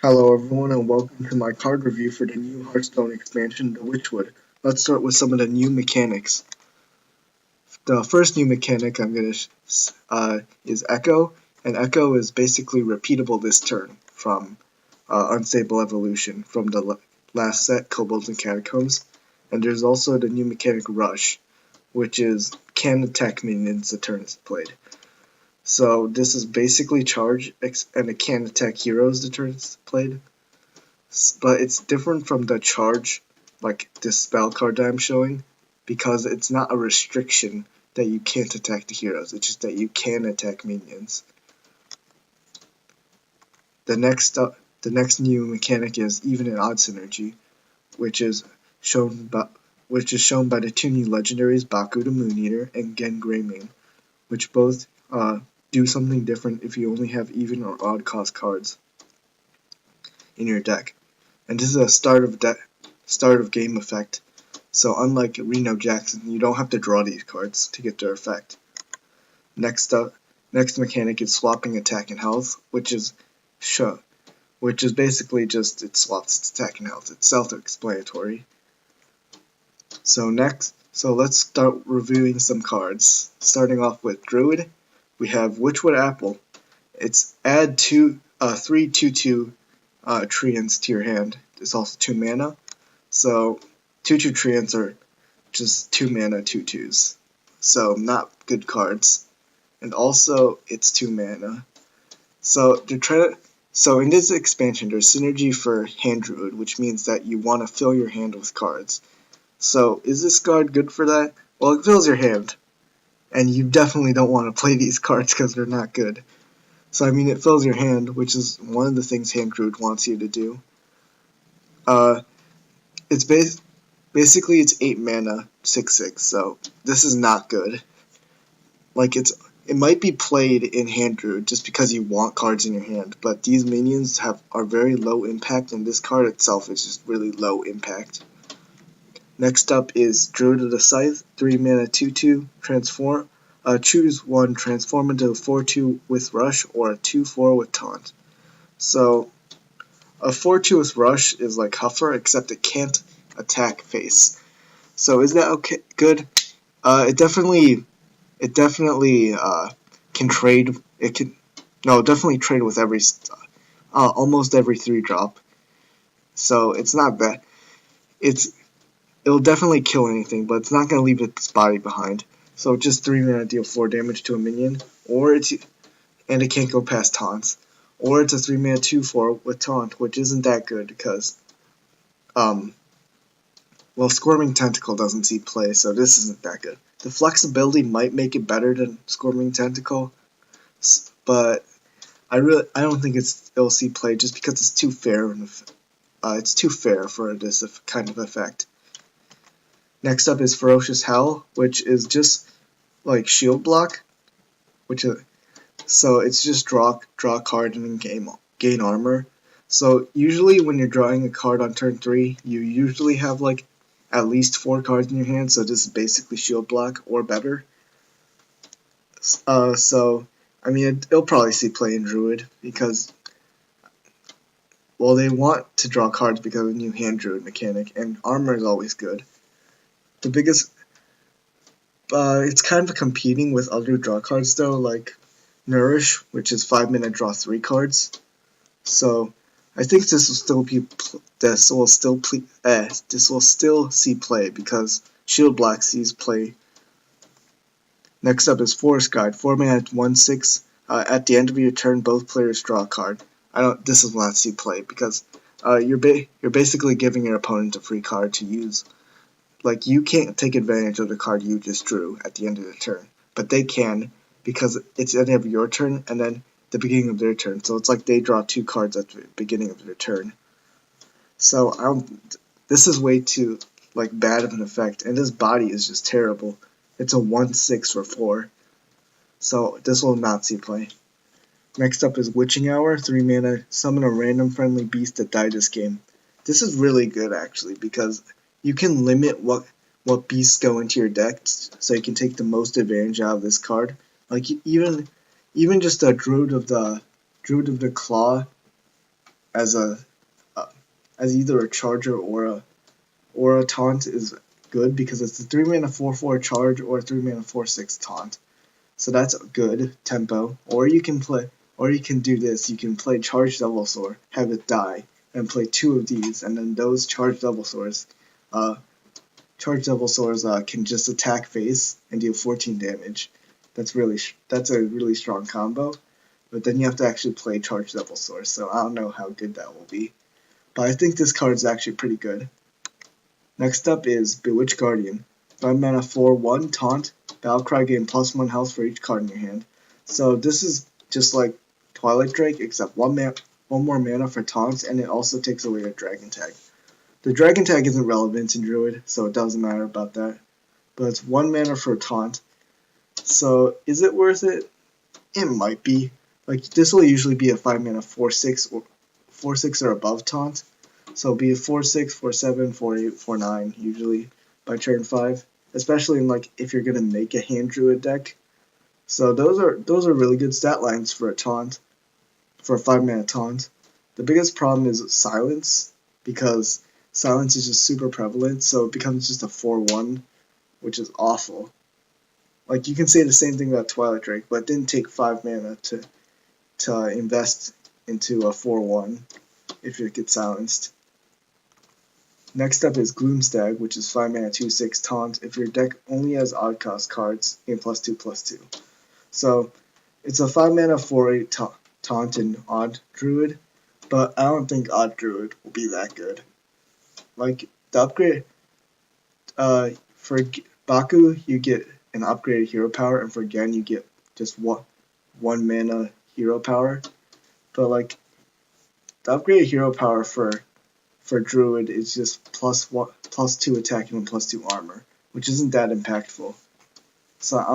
Hello everyone and welcome to my card review for the new Hearthstone expansion, the Witchwood. Let's start with some of the new mechanics. The first new mechanic I'm going to is Echo, and Echo is basically repeatable this turn from Unstable Evolution from the last set, Kobolds and Catacombs. And there's also the new mechanic Rush, which is can attack minions the turn is played. So this is basically charge and it can attack heroes the turn is played. But it's different from the charge, like this spell card that I'm showing, because it's not a restriction that you can't attack the heroes, it's just that you can attack minions. The next new mechanic is even and odd synergy, which is shown by the two new legendaries Baku the Moon Eater and Gen Greymane, which both do something different if you only have even or odd cost cards in your deck. And this is a start of game effect. So unlike Reno Jackson, you don't have to draw these cards to get their effect. Next mechanic is swapping attack and health, which is basically just it swaps its attack and health. It's self-explanatory. So let's start reviewing some cards. Starting off with Druid, we have Witchwood Apple. It's add 3 2/2 treants to your hand. It's also 2 mana. So 2/2 treants are just 2 mana 2/2s. So not good cards. And also it's 2 mana. So in this expansion there's synergy for Hand Druid, which means that you want to fill your hand with cards. So is this card good for that? Well, it fills your hand. And you definitely don't want to play these cards because they're not good. So I mean, it fills your hand, which is one of the things Hand Druid wants you to do. It's basically it's 8 mana, 6/6. So this is not good. Like it might be played in Hand Druid just because you want cards in your hand, but these minions are very low impact, and this card itself is just really low impact. Next up is Druid of the Scythe, 3 mana 2/2, transform. Choose one, transform into a 4/2 with Rush or a 2/4 with Taunt. So a 4/2 with Rush is like Huffer, except it can't attack face. So is that okay? Good. It definitely can trade. Definitely trade with almost every 3-drop. So it's not bad. It'll definitely kill anything, but it's not going to leave its body behind. So just 3 mana deal 4 damage to a minion, and it can't go past taunts. Or it's a 3 mana 2/4 with taunt, which isn't that good because Squirming Tentacle doesn't see play, so this isn't that good. The flexibility might make it better than Squirming Tentacle, but I don't think it'll see play just because it's too fair. It's too fair for this kind of effect. Next up is Ferocious Howl, which is just like shield block, so it's just draw a card and then gain armor. So usually when you're drawing a card on turn 3, you usually have like at least 4 cards in your hand, so this is basically shield block or better. So I mean it'll probably see play in Druid because they want to draw cards because of the new Hand Druid mechanic, and armor is always good. The biggest it's kind of competing with other draw cards though, like Nourish, which is 5 mana draw 3 cards. So I think this will still see play because Shield Black sees play. Next up is Forest Guide, 4 mana 1/6. At the end of your turn, both players draw a card. This will not see play because you're basically giving your opponent a free card to use. Like, you can't take advantage of the card you just drew at the end of the turn, but they can because it's the end of your turn and then the beginning of their turn. So it's like they draw 2 cards at the beginning of their turn. So this is way too bad of an effect, and this body is just terrible. It's a 1/6 for 4, so this will not see play. Next up is Witching Hour, 3 mana, summon a random friendly beast that died this game. This is really good actually because you can limit what beasts go into your deck, so you can take the most advantage out of this card. Like even just a Druid of the Claw as a as either a charger or a taunt is good because it's a 3-mana 4/4 charge or a 3-mana 4/6 taunt. So that's good tempo. Or you can do this. You can play Charge Devilsaur, have it die, and play 2 of these, and then those Charge Devilsaurs can just attack face and deal 14 damage. That's a really strong combo. But then you have to actually play Charge Devilsaur, so I don't know how good that will be. But I think this card is actually pretty good. Next up is Bewitched Guardian. 5 mana 4/1 taunt. Battlecry gain +1 health for each card in your hand. So this is just like Twilight Drake, except one more mana for taunts, and it also takes away your Dragon Tag. The Dragon Tag isn't relevant in Druid, so it doesn't matter about that. But it's 1 mana for a taunt. So is it worth it? It might be. Like this will usually be a 5 mana 4/6 or 4/6 or above taunt. So it'll be a 4/6, 4/7, 4/8, 4/9 usually by turn 5. Especially in like if you're gonna make a hand druid deck. So those are really good stat lines for a taunt, for a 5 mana taunt. The biggest problem is silence, because silence is just super prevalent, so it becomes just a 4/1, which is awful. Like you can say the same thing about Twilight Drake, but it didn't take 5 mana to invest into a 4/1 if it gets silenced. Next up is Gloomstag, which is 5 mana 2/6 taunt. If your deck only has odd cost cards, gain +2/+2. So it's a 5 mana 4/8 taunt in Odd Druid, but I don't think Odd Druid will be that good. Like the upgrade, for Baku you get an upgraded hero power, and for Gen you get just one mana hero power. But like the upgraded hero power for Druid is just +2 attacking and +2 armor, which isn't that impactful. So I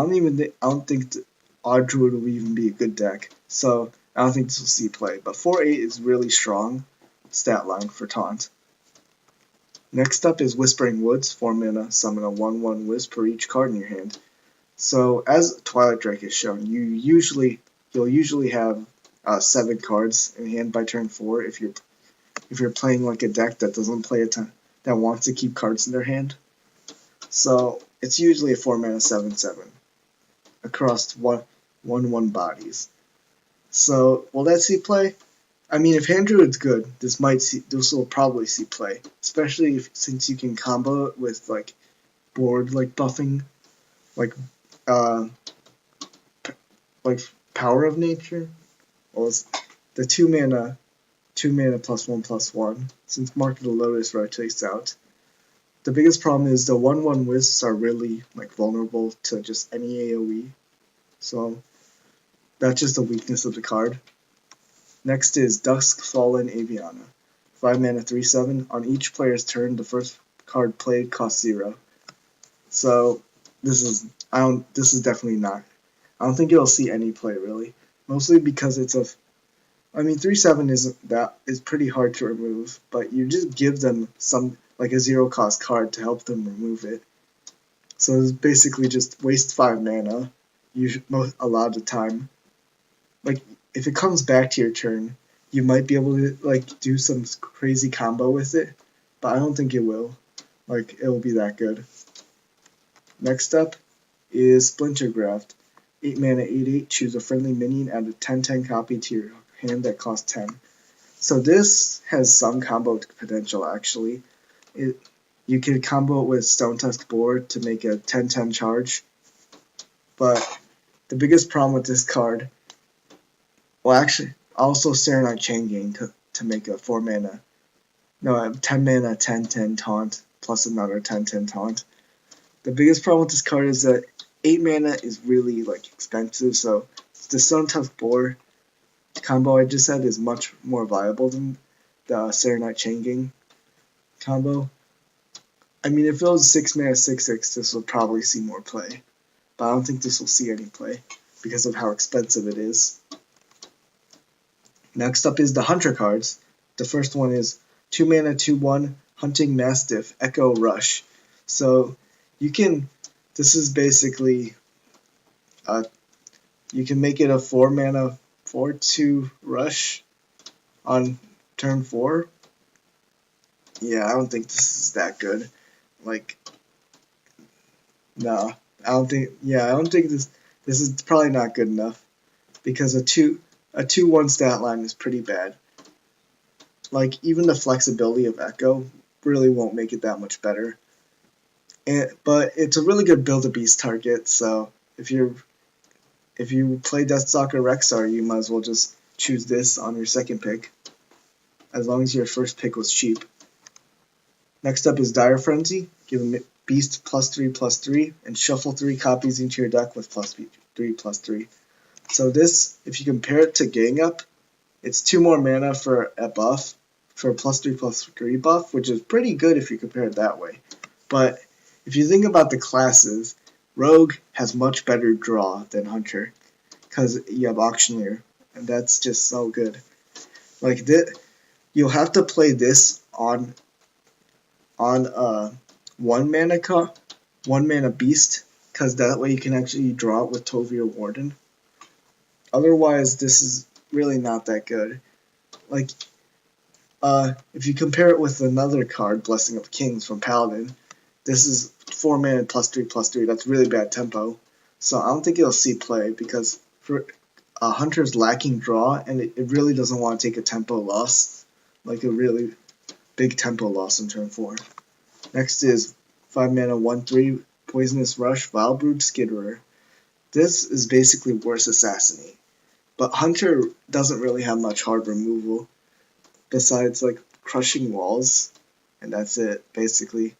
don't think Odd Druid will even be a good deck. So I don't think this will see play. But 4/8 is really strong stat line for taunt. Next up is Whispering Woods, 4 mana, summon a 1/1 wisp for each card in your hand. So as Twilight Drake has shown, you'll usually have 7 cards in hand by turn 4 if you're playing like a deck that doesn't play a ton, that wants to keep cards in their hand. So it's usually a 4 mana 7/7 across 1/1 bodies. So will that see play? I mean, if Hand Druid's good, this will probably see play, especially since you can combo it with like board like buffing, like Power of Nature, or the 2 mana +1/+1, since Mark of the Lotus rotates out. The biggest problem is the 1/1 wisps are really like vulnerable to just any AoE, so that's just a weakness of the card. Next is Duskfallen Aviana, 5 mana 3/7. On each player's turn, the first card played costs 0. So this is definitely not. I don't think it'll see any play really, mostly because it's a. I mean, 3/7 is pretty hard to remove, but you just give them some like a 0 cost card to help them remove it. So it's basically just waste 5 mana, a lot of the time. Like if it comes back to your turn, you might be able to like do some crazy combo with it, but I don't think it will. Like it will be that good. Next up is Splintergraft, 8 mana 8/8. Choose a friendly minion, add a 10/10 copy to your hand that costs 10. So this has some combo potential actually. You can combo it with Stone Tusk Boar to make a 10/10 charge, but the biggest problem with this card, well actually also Serenite Chain Gang to make a 10 mana 10/10 taunt plus another 10/10 taunt. The biggest problem with this card is that 8 mana is really like expensive, so the Stone Tusk Boar combo I just said is much more viable than the Serenite Chain Gang combo. I mean, if it was 6 mana 6/6, this will probably see more play, but I don't think this will see any play because of how expensive it is. Next up is the Hunter cards. The first one is 2 mana 2/1 Hunting Mastiff Echo Rush. So this is basically you can make it a 4 mana 4/2 rush on turn 4, yeah, I don't think this is that good. Like, no, I don't think. Yeah, I don't think this is probably not good enough because a 2/1 stat line is pretty bad. Like even the flexibility of Echo really won't make it that much better. But it's a really good build a beast target. So if you play Deathstalker Rexar, you might as well just choose this on your second pick, as long as your first pick was cheap. Next up is Dire Frenzy. Give him Beast +3/+3 and shuffle 3 copies into your deck with +3/+3. So this, if you compare it to Gang Up, it's 2 more mana for a buff, for a +3/+3 buff, which is pretty good if you compare it that way. But if you think about the classes, Rogue has much better draw than Hunter, because you have Auctioneer, and that's just so good. Like this, you'll have to play this on 1 mana beast, because that way you can actually draw it with Tovir Warden. Otherwise, this is really not that good. Like, if you compare it with another card, Blessing of Kings from Paladin, this is 4 mana +3/+3. That's really bad tempo. So I don't think it'll see play because for Hunter's lacking draw, and it really doesn't want to take a tempo loss, like a really big tempo loss in turn 4. Next is 5 mana 1/3 Poisonous Rush, Vilebrood Skitterer. This is basically worse Assassinate. But Hunter doesn't really have much hard removal besides like crushing walls, and that's it basically.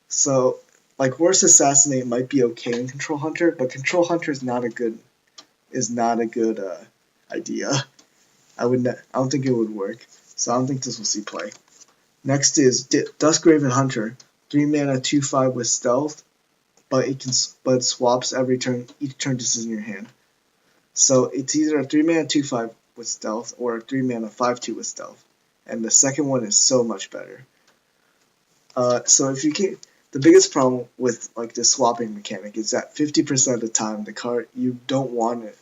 So like worse Assassinate might be okay in Control Hunter, but Control Hunter is not a good idea. I don't think it would work. So I don't think this will see play. Next is Duskraven Hunter, 3 mana 2/5 with stealth, but it swaps every turn. Each turn this is in your hand. So it's either a 3 mana 2/5 with stealth or a 3 mana 5/2 with stealth, and the second one is so much better. So if you can, the biggest problem with like this swapping mechanic is that 50% of the time the card you don't want it.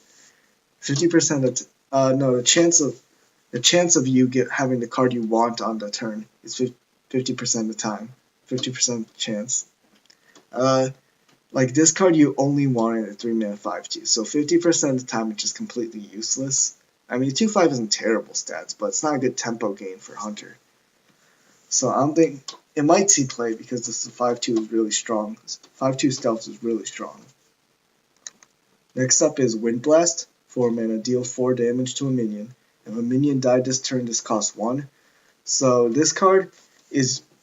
50% of the chance of you having the card you want on the turn is 50% of the time. 50% chance. Like this card you only wanted a 3 mana 5/2, so 50% of the time it's just completely useless. I mean 2/5 isn't terrible stats, but it's not a good tempo gain for Hunter. So I don't think it might see play because this 5/2 is really strong. 5/2 stealth is really strong. Next up is Wind Blast. 4 mana, deal 4 damage to a minion. If a minion died this turn, this costs 1. So this card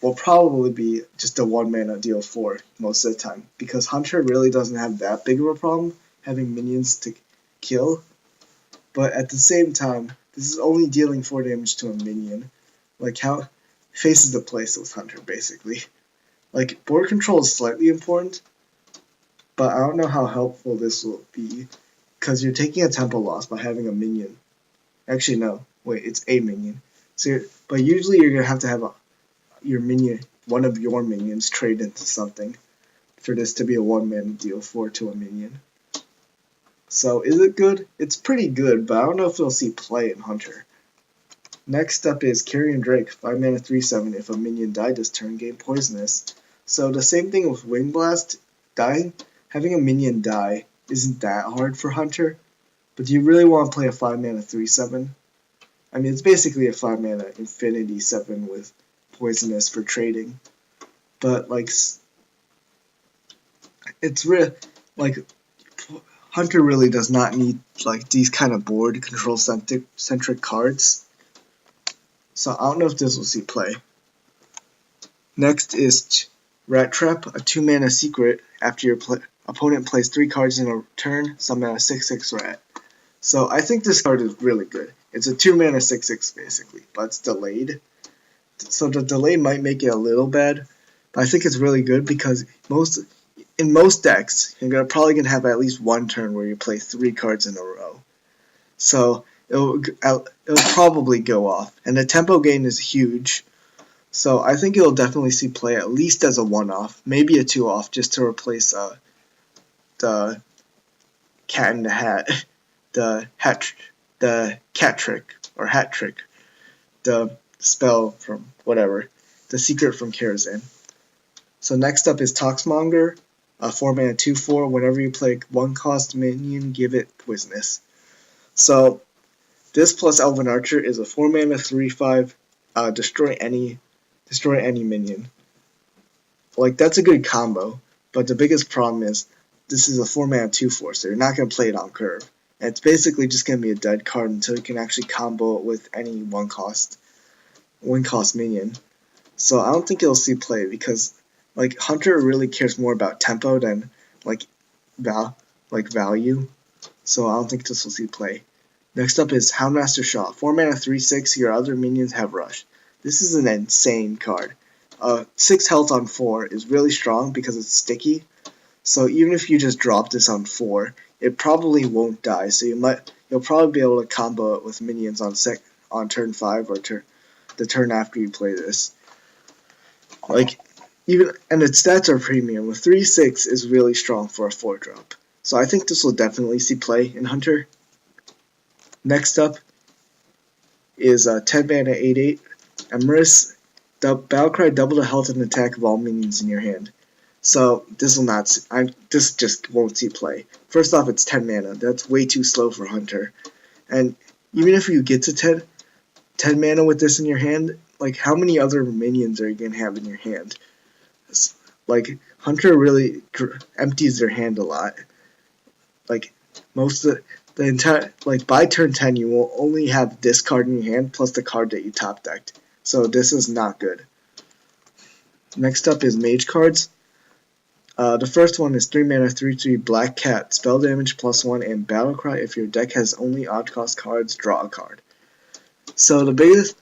will probably be just a 1 mana deal 4 most of the time, because Hunter really doesn't have that big of a problem having minions to kill. But at the same time, this is only dealing 4 damage to a minion. Like how faces the place with Hunter basically. Like board control is slightly important, but I don't know how helpful this will be, because you're taking a tempo loss by having a minion. Actually, no. Wait, it's a minion. But usually you're gonna have to have one of your minions trade into something for this to be a 1 mana deal 4 to a minion. So is it good? It's pretty good, but I don't know if it'll see play in Hunter. Next up is Carrion Drake, 5 mana 3/7. If a minion died this turn, gain Poisonous. So the same thing with Wind Blast dying. Having a minion die isn't that hard for Hunter, but do you really want to play a 5 mana 3/7? I mean, it's basically a 5 mana Infinity 7 with Poisonous for trading, but like it's real. Like Hunter really does not need like these kind of board control centric cards. So I don't know if this will see play. Next is Rat Trap, a 2 mana secret. After your opponent plays 3 cards in a turn, summon a 6/6 rat. So I think this card is really good. It's a 2 mana 6/6 basically, but it's delayed. So the delay might make it a little bad, but I think it's really good because in most decks, you're probably going to have at least one turn where you play 3 cards in a row. So it'll probably go off. And the tempo gain is huge. So I think it'll definitely see play at least as a 1-off, maybe a 2-off, just to replace the Cat in the Hat, the Cat Trick, or Hat Trick. the spell from whatever, the secret from Karazhan. So next up is Toxmonger, a 4-mana 2/4. Whenever you play 1-cost minion, give it Poisonous. So this plus Elven Archer is a 4-mana 3/5. Destroy any minion. Like, that's a good combo, but the biggest problem is this is a 4-mana 2/4, so you're not going to play it on curve. And it's basically just going to be a dead card until you can actually combo it with any 1-cost minion. So I don't think it'll see play because, like, Hunter really cares more about tempo than like value. So I don't think this will see play. Next up is Houndmaster Shot. 4-mana 3/6. Your other minions have rush. This is an insane card. 6 health on 4 is really strong because it's sticky. So even if you just drop this on 4, it probably won't die. So you'll probably be able to combo it with minions on turn 5 or the turn after you play this. And its stats are premium. With 3/6 is really strong for a 4-drop. So I think this will definitely see play in Hunter. Next up is 10 mana 8/8. Emrys. Battlecry, double the health and attack of all minions in your hand. So this just won't see play. First off, it's 10 mana. That's way too slow for Hunter. And even if you get to 10 mana with this in your hand, like, how many other minions are you going to have in your hand? Like, Hunter really empties their hand a lot. Like, most of the entire, like, by turn 10, you will only have this card in your hand plus the card that you top decked. So this is not good. Next up is Mage cards. The first one is 3 mana 3/3 Black Cat, spell damage +1, and Battlecry. If your deck has only odd cost cards, draw a card. So this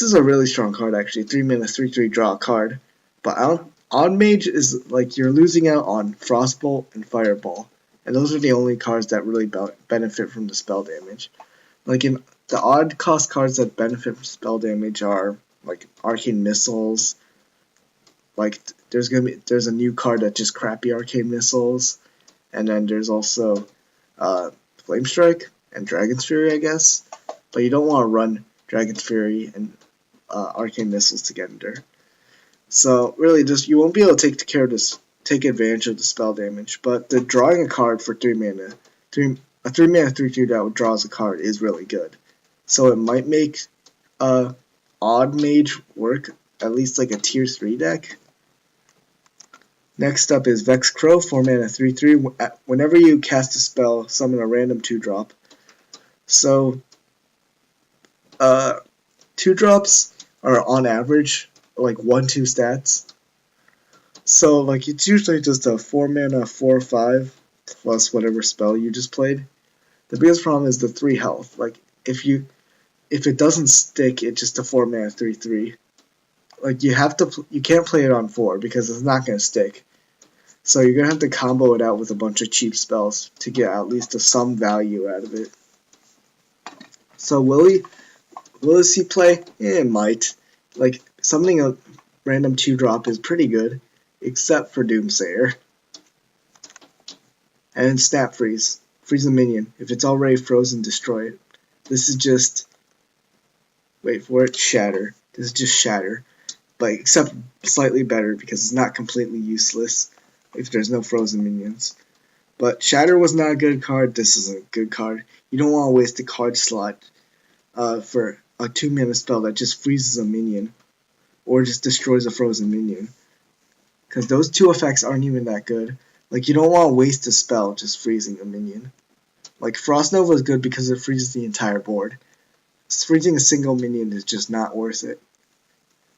is a really strong card actually. 3 mana 3/3 draw a card. But Odd Mage is like you're losing out on Frostbolt and Fireball, and those are the only cards that really benefit from the spell damage. Like, in the odd cost cards that benefit from spell damage are like Arcane Missiles. Like, there's a new card that's just crappy Arcane Missiles, and then there's also Flame Strike and Dragon's Fury, I guess. But you don't want to run Dragon's Fury and Arcane Missiles together. So really, you won't be able to take advantage of the spell damage. But the drawing a card for 3 mana, a 3 mana 3/3 that draws a card is really good. So it might make Odd Mage work, at least like a tier 3 deck. Next up is Vex Crow, 4 mana 3/3. Whenever you cast a spell, summon a random 2-drop. So 2-drops are on average like 1/2 stats. So like it's usually just a 4 mana 4/5 plus whatever spell you just played. The biggest problem is the 3 health. Like, if it doesn't stick, it's just a 4 mana 3/3. Like, you can't play it on 4 because it's not gonna stick. So you're gonna have to combo it out with a bunch of cheap spells to get at least some value out of it. So will it see play? It might. Like, summoning a random 2-drop is pretty good, except for Doomsayer. And Snap Freeze. Freeze a minion. If it's already frozen, destroy it. This is just... wait for it. Shatter. This is just Shatter. But except slightly better because it's not completely useless if there's no frozen minions. But Shatter was not a good card. This is a good card. You don't want to waste a card slot for a 2 mana spell that just freezes a minion or just destroys a frozen minion. Because those 2 effects aren't even that good. Like, you don't want to waste a spell just freezing a minion. Like, Frost Nova is good because it freezes the entire board. Freezing a single minion is just not worth it.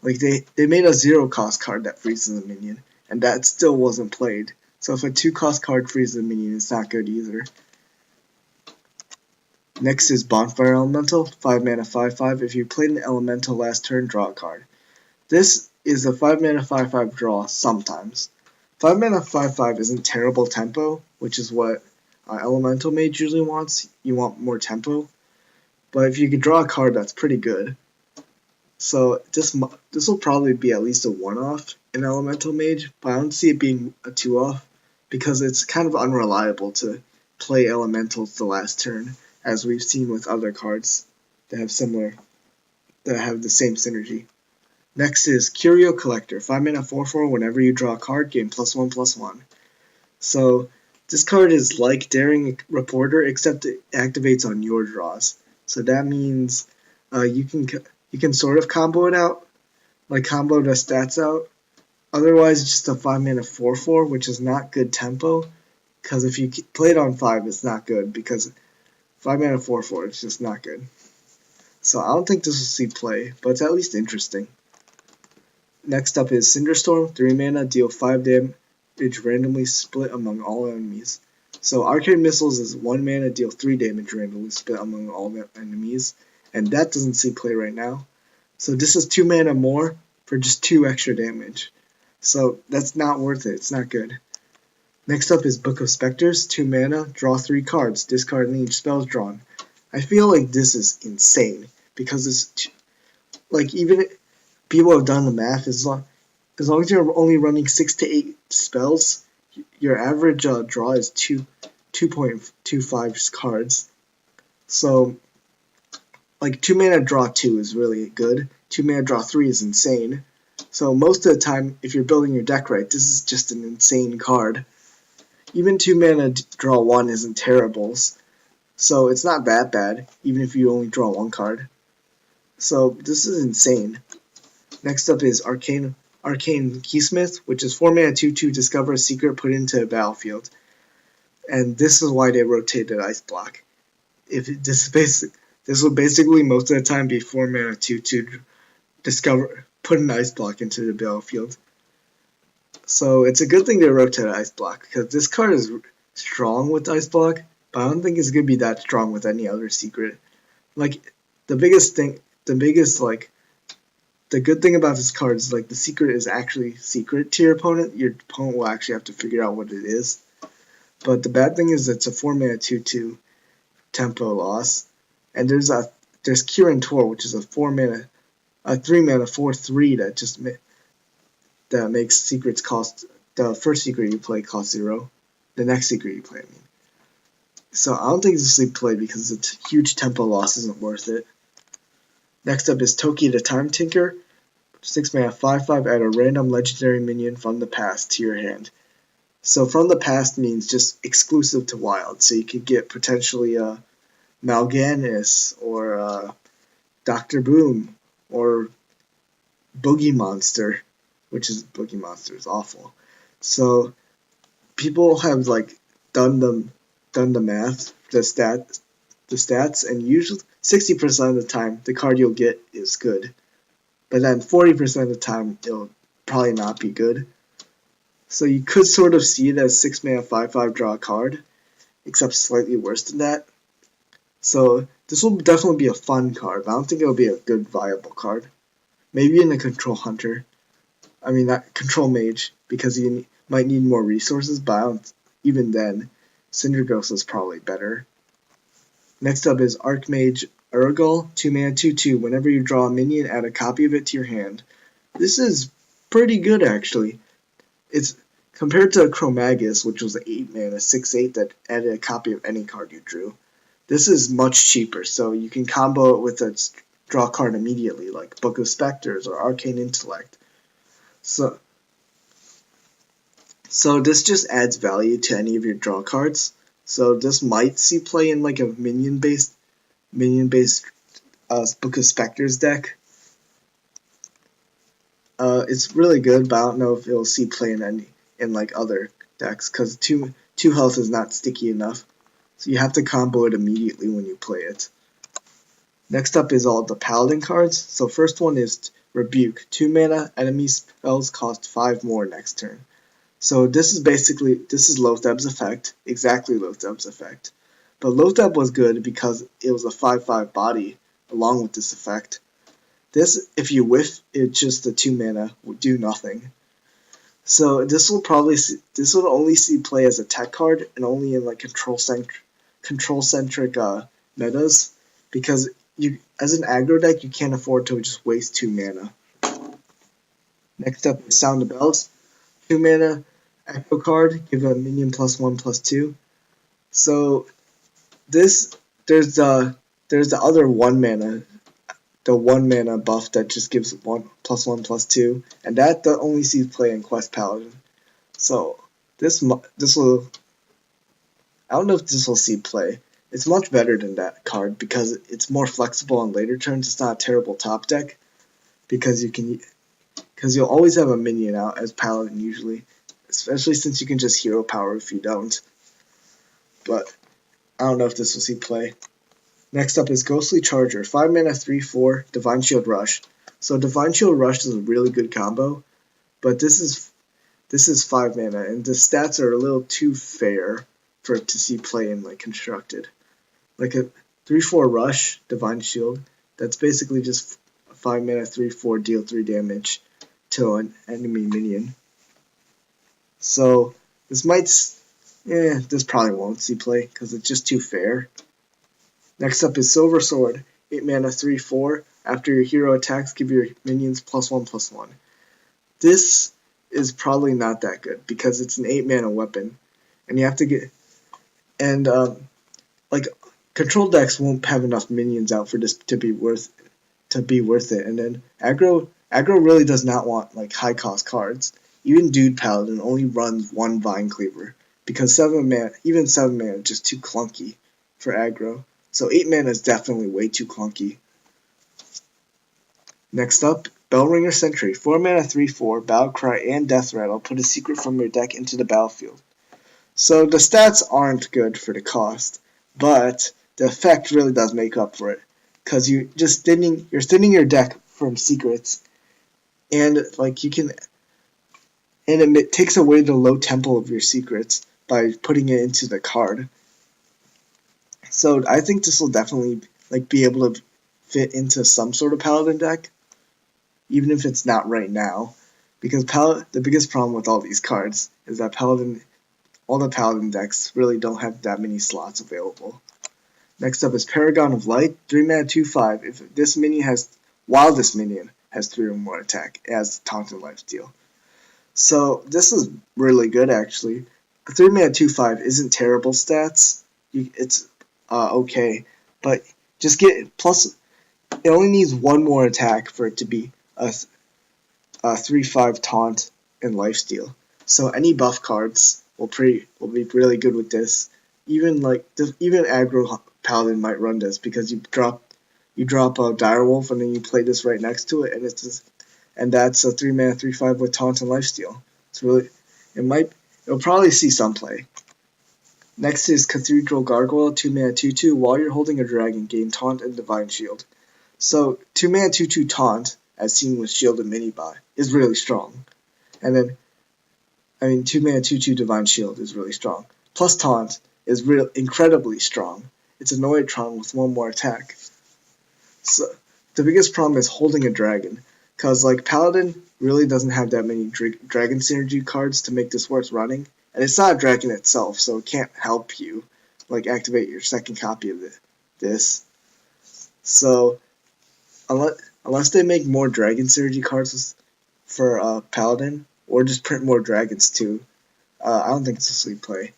Like, they made a 0-cost card that freezes a minion, and that still wasn't played. So if a 2-cost card freezes a minion, it's not good either. Next is Bonfire Elemental, 5 mana 5/5. If you played an Elemental last turn, draw a card. This is a 5 mana 5/5 draw sometimes. 5 mana 5/5 isn't terrible tempo, which is what Elemental Mage usually wants. You want more tempo. But if you could draw a card, that's pretty good. So this will probably be at least a 1-off in Elemental Mage, but I don't see it being a 2-off because it's kind of unreliable to play Elementals the last turn, as we've seen with other cards that have similar that have the same synergy. Next is Curio Collector, 5 mana 4/4. Whenever you draw a card, gain +1/+1. So this card is like Daring Reporter, except it activates on your draws. So that means you can sort of combo it out, like combo the stats out. Otherwise, just a 5 mana 4/4, which is not good tempo. Because if you play it on 5, it's not good. Because 5 mana 4/4, it's just not good. So I don't think this will see play, but it's at least interesting. Next up is Cinderstorm, 3 mana, deal 5 damage randomly split among all enemies. So Arcane Missiles is 1 mana, deal 3 damage randomly split among all enemies. And that doesn't see play right now. So this is 2 mana more for just 2 extra damage. So that's not worth it, it's not good. Next up is Book of Specters, 2 mana, draw 3 cards, discard any spells drawn. I feel like this is insane, because it's, like, even people have done the math, as long as you're only running 6 to 8 spells, your average draw is 2.25 cards. So, like, 2 mana draw 2 is really good, 2 mana draw 3 is insane. So most of the time, if you're building your deck right, this is just an insane card. Even 2 mana draw 1 isn't terrible, so it's not that bad, even if you only draw 1 card. So this is insane. Next up is Arcane Keysmith, which is 4 mana 2/2, discover a secret, put into a battlefield. And this is why they rotated Ice Block. This would basically most of the time be 4 mana 2/2, put an Ice Block into the battlefield. So it's a good thing they rotate Ice Block, because this card is strong with Ice Block, but I don't think it's going to be that strong with any other secret. Like, the good thing about this card is, like, the secret is actually secret to your opponent. Your opponent will actually have to figure out what it is. But the bad thing is it's a 4 mana 2/2 tempo loss. And there's Kirin Tor, which is a 3 mana 4/3 that makes secrets cost, the first secret you play cost 0. The next secret you play, I mean. So I don't think this will play because the huge tempo loss isn't worth it. Next up is Toki the Time Tinker, 6 mana 5/5, add a random legendary minion from the past to your hand. So from the past means just exclusive to Wild, so you could get potentially a Mal'Ganis, or Dr. Boom, or Boogie Monster, which is Boogie Monster is awful. So people have, like, done the math, the stats, and usually 60% of the time the card you'll get is good, but then 40% of the time it'll probably not be good. So you could sort of see it as 6 mana 5/5 draw a card, except slightly worse than that. So this will definitely be a fun card, but I don't think it'll be a good viable card. Maybe in a Control Hunter. I mean, not Control Mage, because you might need more resources, but even then, Cinderghost is probably better. Next up is Archmage Urgal, 2 mana 2/2. Whenever you draw a minion, add a copy of it to your hand. This is pretty good, actually. It's compared to Chromagus, which was 8 mana 6/8 that added a copy of any card you drew. This is much cheaper, so you can combo it with a draw card immediately, like Book of Specters or Arcane Intellect. So this just adds value to any of your draw cards. So this might see play in, like, a minion-based Book of Specters deck. It's really good, but I don't know if it'll see play in like other decks, because 2 health is not sticky enough. So you have to combo it immediately when you play it. Next up is all the Paladin cards. So first one is Rebuke, 2 mana, enemy spells cost 5 more next turn. So this is Lotheb's effect, exactly Lotheb's effect. But Lotheb was good because it was a 5/5 body along with this effect. This, if you whiff, it's just the 2 mana would do nothing. So this will only see play as a tech card and only in, like, control centric metas, because you, as an aggro deck, you can't afford to just waste 2 mana. Next up is Sound of Bells, 2 mana echo card, give a minion +1/+2. So there's the other 1 mana the 1 mana buff that just gives 1+1/+2, and that only sees play in Quest Paladin. So this will, I don't know if this will see play. It's much better than that card because it's more flexible on later turns. It's not a terrible top deck because you'll always have a minion out as Paladin usually, especially since you can just hero power if you don't. But I don't know if this will see play. Next up is Ghostly Charger, 5 mana 3/4 Divine Shield Rush. So Divine Shield Rush is a really good combo, but this is 5 mana and the stats are a little too fair for it to see play in like constructed. Like a 3/4 Rush Divine Shield, that's basically just 5 mana 3/4 deal 3 damage to an enemy minion. So this this probably won't see play because it's just too fair. Next up is Silver Sword, 8 mana 3/4. After your hero attacks, give your minions +1/+1. This is probably not that good because it's an 8 mana weapon, and you have to get like control decks won't have enough minions out for this to be worth it. And then aggro really does not want like high cost cards. Even Dude Paladin only runs 1 Vine Cleaver because 7 mana is just too clunky for aggro. So 8 mana is definitely way too clunky. Next up, Bellringer Sentry, 4 mana 3/4, Battlecry and Death Rattle. Put a secret from your deck into the battlefield. So the stats aren't good for the cost, but the effect really does make up for it. Because you're thinning your deck from secrets, and like it takes away the low tempo of your secrets by putting it into the card. So I think this will definitely like be able to fit into some sort of Paladin deck, even if it's not right now. Because the biggest problem with all these cards is that all the Paladin decks really don't have that many slots available. Next up is Paragon of Light, 3 mana 2/5. If this minion has 3 or more attack, it has Taunt and Lifesteal. So this is really good actually. 3 mana 2/5 isn't terrible stats. It's okay, but just get plus. It only needs 1 more attack for it to be a 3/5 Taunt and Lifesteal. So any buff cards will be really good with this. Even aggro Paladin might run this because you drop a Direwolf and then you play this right next to it, and that's a 3 mana 3/5 with Taunt and Lifesteal. It'll probably see some play. Next is Cathedral Gargoyle, 2 mana 2/2. While you're holding a dragon, gain Taunt and Divine Shield. So 2 mana 2/2 Taunt, as seen with Shield and Minibuy, is really strong. And then 2 mana 2/2 Divine Shield is really strong. Plus Taunt is incredibly strong. It's a Noitron with 1 more attack. So the biggest problem is holding a dragon, because like Paladin really doesn't have that many dragon synergy cards to make this worth running, and it's not a dragon itself, so it can't help you like activate your second copy of this. So unless they make more dragon synergy cards for Paladin, or just print more dragons too, I don't think it's a sweet play.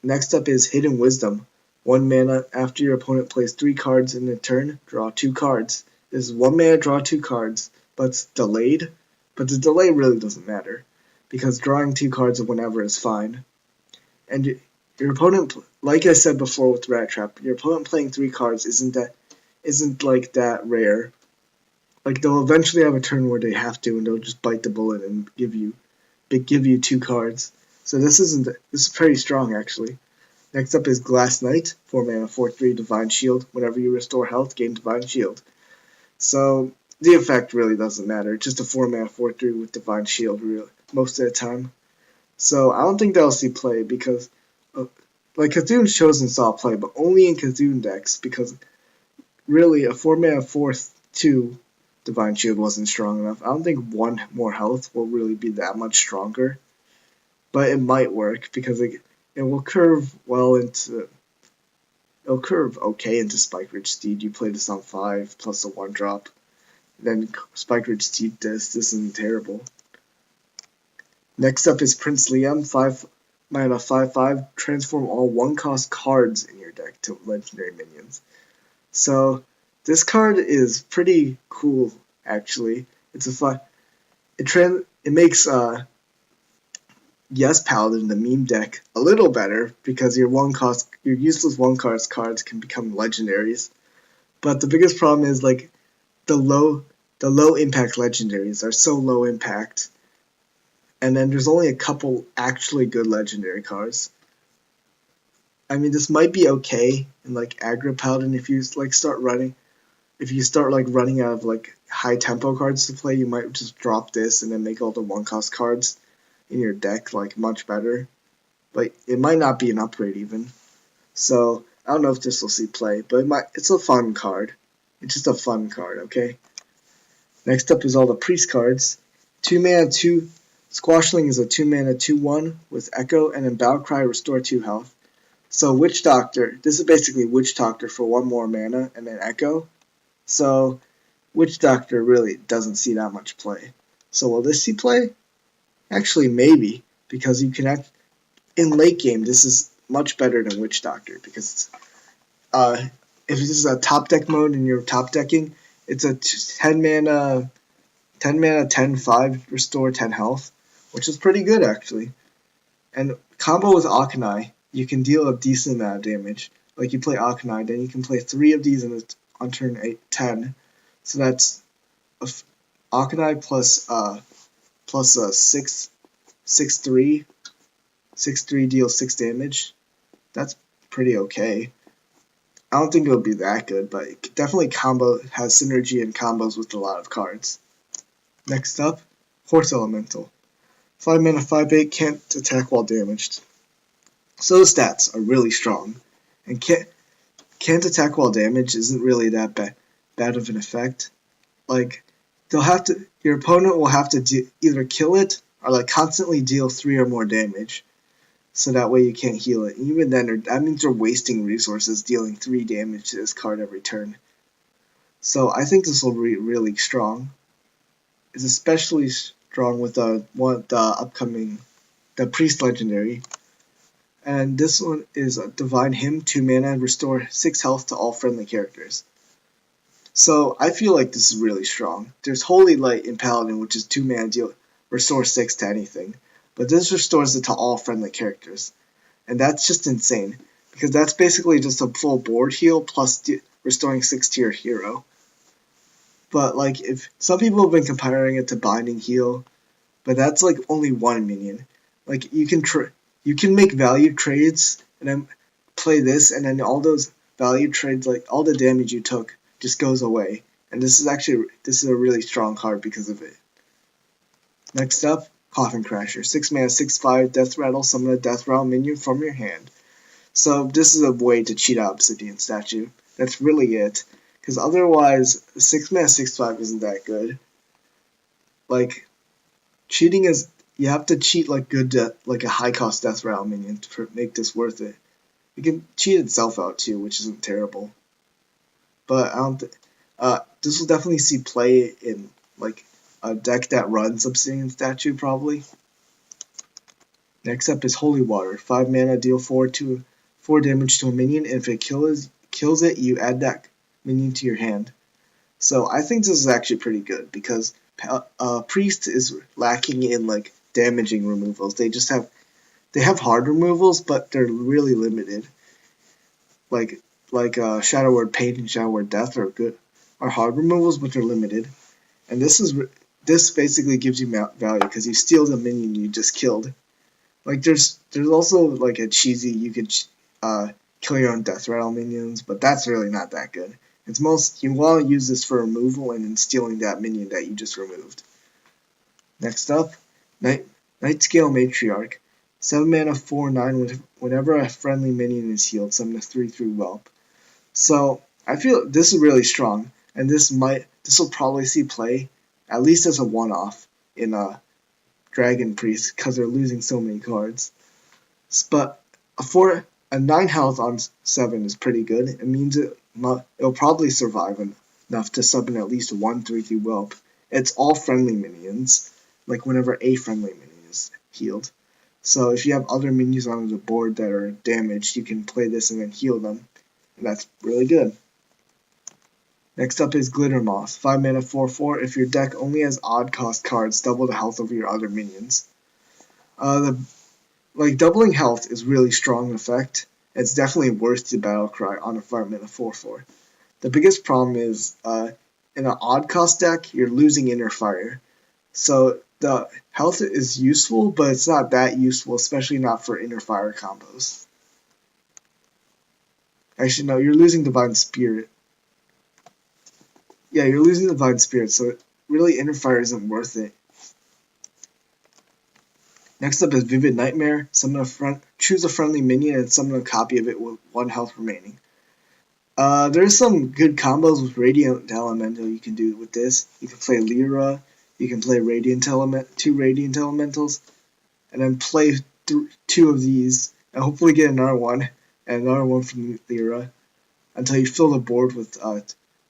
Next up is Hidden Wisdom. 1 mana, after your opponent plays 3 cards in a turn, draw 2 cards. This is 1 mana, draw 2 cards, but it's delayed. But the delay really doesn't matter, because drawing 2 cards whenever is fine. And your opponent, like I said before with Rat Trap, your opponent playing 3 cards isn't like that rare. Like they'll eventually have a turn where they have to, and they'll just bite the bullet and give you 2 cards. So this is pretty strong actually. Next up is Glass Knight, 4 mana 4/3 Divine Shield. Whenever you restore health, gain Divine Shield. So the effect really doesn't matter. It's just a 4 mana 4/3 with Divine Shield most of the time. So I don't think that'll see play because like Cthulhu's Chosen saw play, but only in Cthulhu decks, because really a 4 mana 4/2 Divine Shield wasn't strong enough. I don't think 1 more health will really be that much stronger, but it might work because it will curve okay into Spike Ridge Steed. You play this on 5 plus a 1-drop. Then Spike Ridge Steed this isn't terrible. Next up is Prince Liam, 5 mana 5/5. Transform all 1-cost cards in your deck to legendary minions. So This card is pretty cool, actually. It's a fun. It makes Yes Paladin, the meme deck, a little better because your useless one cost cards can become legendaries. But the biggest problem is like the low impact legendaries are so low impact, and then there's only a couple actually good legendary cards. I mean, this might be okay in like aggro paladin if you like start running. If you start like running out of like high tempo cards to play, you might just drop this and then make all the one cost cards in your deck like much better. But it might not be an upgrade even. So I don't know if this will see play, but it's a fun card. It's just a fun card, okay? Next up is all the priest cards. 2 mana 2 Squashling is a 2 mana 2/1 with Echo, and then Battle Cry restore 2 health. So Witch Doctor, this is basically Witch Doctor for 1 more mana and then Echo. So Witch Doctor really doesn't see that much play. So will this see play? Actually, maybe, because you can in late game this is much better than Witch Doctor because if this is a top deck mode and you're top decking, it's a 10 mana 10/5 restore 10 health, which is pretty good actually. And combo with Akanai, you can deal a decent amount of damage. Like you play Akanai, then you can play 3 of these on turn 10. So that's Akanai plus a 6/3 deals 6 damage. That's pretty okay. I don't think it'll be that good, but it definitely has synergy and combos with a lot of cards. Next up, Horse Elemental. 5 mana 5/8 can't attack while damaged. So the stats are really strong, and can't attack while damaged isn't really that bad of an effect. Like your opponent will have to either kill it or like constantly deal 3 or more damage. So that way you can't heal it. And even then, that means you're wasting resources dealing 3 damage to this card every turn. So I think this will be really strong. It's especially strong with the upcoming Priest Legendary. And this one is a Divine Hymn, 2 mana, and restore 6 health to all friendly characters. So I feel like this is really strong. There's Holy Light in Paladin, which is 2 mana, restore 6 to anything. But this restores it to all friendly characters. And that's just insane, because that's basically just a full board heal plus restoring 6 to your hero. But like, if some people have been comparing it to Binding Heal, but that's like only 1 minion. Like you can make value trades and then play this, and then all those value trades, like all the damage you took, just goes away. And this is a really strong card because of it. Next up, Coffin Crasher. 6 mana 6/5 Death Rattle, summon a Death Rattle minion from your hand. So this is a way to cheat out Obsidian Statue. That's really it. Because otherwise, 6 mana 6/5 isn't that good. Like, cheating is, you have to cheat like like a high cost Death Rattle minion to make this worth it. You can cheat itself out too, which isn't terrible. But I don't this will definitely see play in like a deck that runs Obsidian Statue probably. Next up is Holy Water. 5 mana, deal 4 damage to a minion, and if it kills it, you add that minion to your hand. So I think this is actually pretty good because Priest is lacking in like damaging removals. They have hard removals, but they're really limited. Like Shadow Word Pain and Shadow Word Death are hard removals, but they're limited. And this basically gives you value because you steal the minion you just killed. Like there's also like a cheesy, you could kill your own Death Rattle minions, but that's really not that good. You want to use this for removal and then stealing that minion that you just removed. Next up, Nightscale Matriarch. 7 mana 4/9. Whenever a friendly minion is healed, summon a 3/3 Whelp. So I feel this is really strong, and this will probably see play at least as a one-off in Dragon Priest because they're losing so many cards. But for a 9 health on 7 is pretty good. It means it'll probably survive enough to summon at least 1 3/3 Whelp. It's all friendly minions, like whenever a friendly minion is healed. So if you have other minions on the board that are damaged, you can play this and then heal them, and that's really good. Next up is Glitter Moth, 5 mana 4/4. If your deck only has odd cost cards, double the health of your other minions. Doubling health is really strong effect. It's definitely worth the battle cry on a 5 mana 4/4. The biggest problem is in an odd cost deck, you're losing Inner Fire. So the health is useful, but it's not that useful, especially not for Inner Fire combos. Actually, no, you're losing Divine Spirit. Yeah, you're losing Divine Spirit, so really Inner Fire isn't worth it. Next up is Vivid Nightmare. Choose a friendly minion and summon a copy of it with 1 health remaining. There's some good combos with Radiant Elemental you can do with this. You can play Lyra, you can play 2 Radiant Elementals, and then play 2 of these, and hopefully get another one, and another one from Lyra, until you fill the board with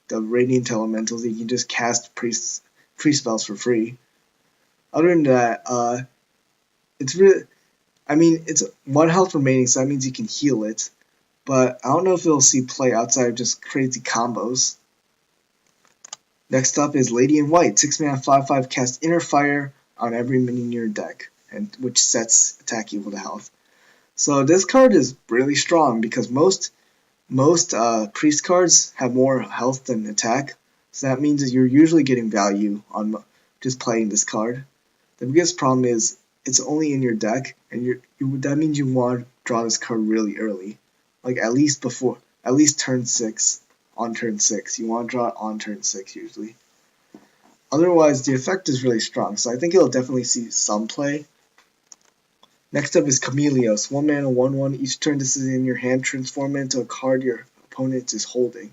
the Radiant Elementals. You can just cast pre-spells for free. Other than that, it's 1 health remaining, so that means you can heal it. But I don't know if it'll see play outside of just crazy combos. Next up is Lady in White, 6 mana 5/5, cast Inner Fire on every minion in your deck, which sets attack equal to health. So this card is really strong because most priest cards have more health than attack. So that means that you're usually getting value on just playing this card. The biggest problem is it's only in your deck, and that means you want to draw this card really early. Like at least turn 6, on turn 6. You want to draw it on turn 6 usually. Otherwise, the effect is really strong, so I think it'll definitely see some play. Next up is Chameleos, 1 mana 1/1. Each turn this is in your hand, transform it into a card your opponent is holding.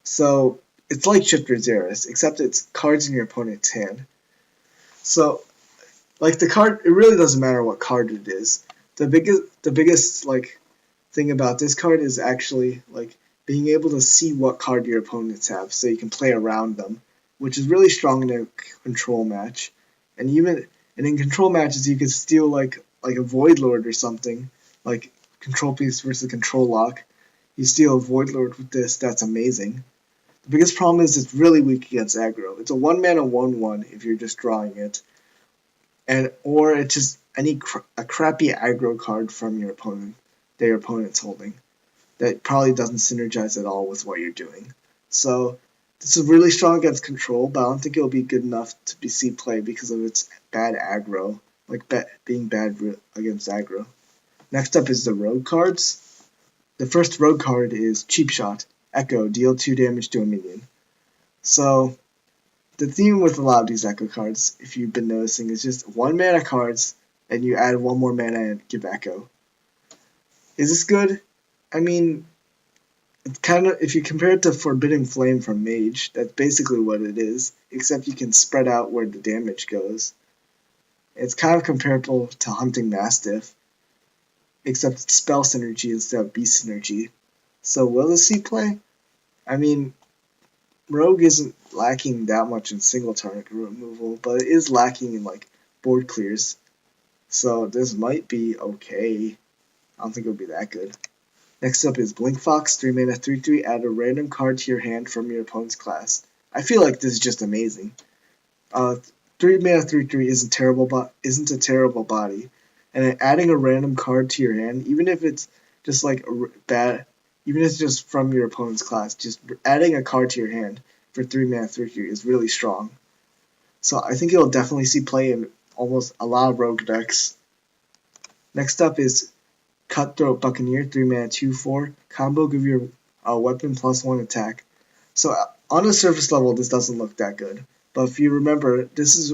So it's like Shifter Xeris, except it's cards in your opponent's hand. So the card, it really doesn't matter what card it is. The biggest thing about this card is actually being able to see what card your opponents have, so you can play around them, which is really strong in a control match. And in control matches, you can steal like a Void Lord or something, like control piece versus control lock. You steal a Void Lord with this, that's amazing. The biggest problem is it's really weak against aggro. It's a 1 mana 1/1 if you're just drawing it, or it's just a crappy aggro card from your opponent that your opponent's holding that probably doesn't synergize at all with what you're doing. So this is really strong against control, but I don't think it'll be good enough to see play because of its bad aggro, being bad against aggro. Next up is the rogue cards. The first rogue card is Cheap Shot, Echo, deal 2 damage to a minion. So the theme with a lot of these Echo cards, if you've been noticing, is just 1 mana cards, and you add 1 more mana and give Echo. Is this good? I mean, it's kind of, if you compare it to Forbidden Flame from Mage, that's basically what it is, except you can spread out where the damage goes. It's kind of comparable to Hunting Mastiff, except it's spell synergy instead of beast synergy. So will this see play? I mean, Rogue isn't lacking that much in single target removal, but it is lacking in board clears. So this might be okay. I don't think it'll be that good. Next up is Blink Fox, 3 mana 3/3. Add a random card to your hand from your opponent's class. I feel like this is just amazing. 3 mana 3/3 isn't a terrible body, and adding a random card to your hand, even if it's just even if it's just from your opponent's class, just adding a card to your hand for 3 mana 3/3 is really strong. So I think it'll definitely see play in almost a lot of rogue decks. Next up is Cutthroat Buccaneer, 3 mana 2/4. Combo, give your weapon +1 attack. So on the surface level, this doesn't look that good. But if you remember, this is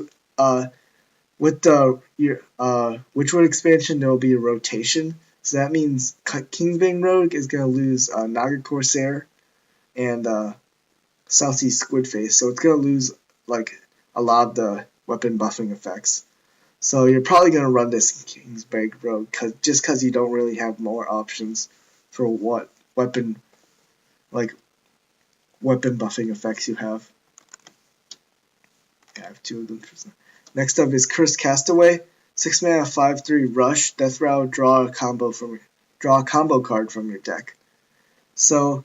with the Witchwood expansion, there will be a rotation. So that means Kingsbane Rogue is going to lose Naga Corsair and Southeast Squidface. So it's going to lose a lot of the weapon buffing effects. So you're probably going to run this Kingsbane Rogue just because you don't really have more options for what weapon buffing effects you have. I have 2 of them. Next up is Cursed Castaway, 6 mana 5/3 rush, Death Rattle, draw a combo card from your deck. So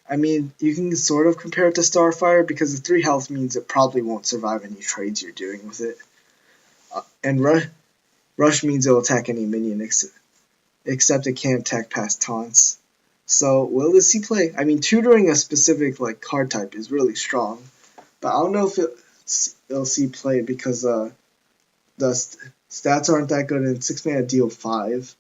I mean, you can sort of compare it to Starfire because the 3 health means it probably won't survive any trades you're doing with it. And Rush means it'll attack any minion except it can't attack past taunts. So will it see play? I mean, tutoring a specific like card type is really strong, but I don't know if it'll see play because the stats aren't that good and 6 mana deal 5.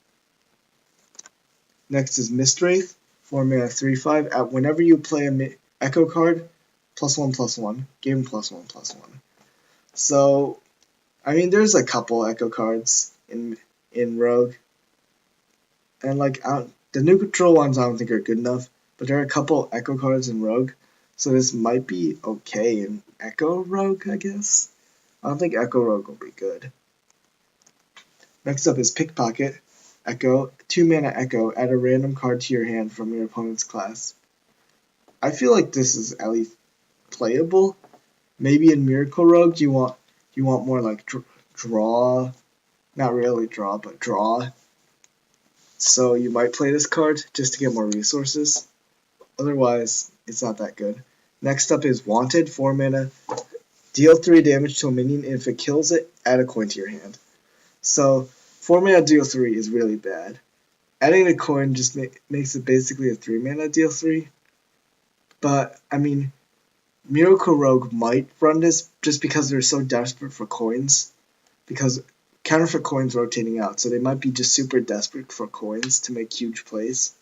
Next is Mistwraith, 4 mana 3/5. Whenever you play a Echo card, +1/+1, give him +1/+1. So I mean, there's a couple Echo cards in Rogue, and like the neutral ones I don't think are good enough, but there are a couple Echo cards in Rogue, so this might be okay in Echo Rogue, I guess. I don't think Echo Rogue will be good. Next up is Pickpocket, Echo, 2 mana Echo, add a random card to your hand from your opponent's class. I feel like this is at least playable. Maybe in Miracle Rogue you want more like draw, not really draw, but draw. So you might play this card just to get more resources. Otherwise, it's not that good. Next up is Wanted, 4 mana, deal 3 damage to a minion, and if it kills it, add a coin to your hand. So 4 mana deal 3 is really bad. Adding a coin just makes it basically a 3 mana deal 3. But, I mean, Miracle Rogue might run this just because they're so desperate for coins. Because counterfeit coins rotating out, so they might be just super desperate for coins to make huge plays.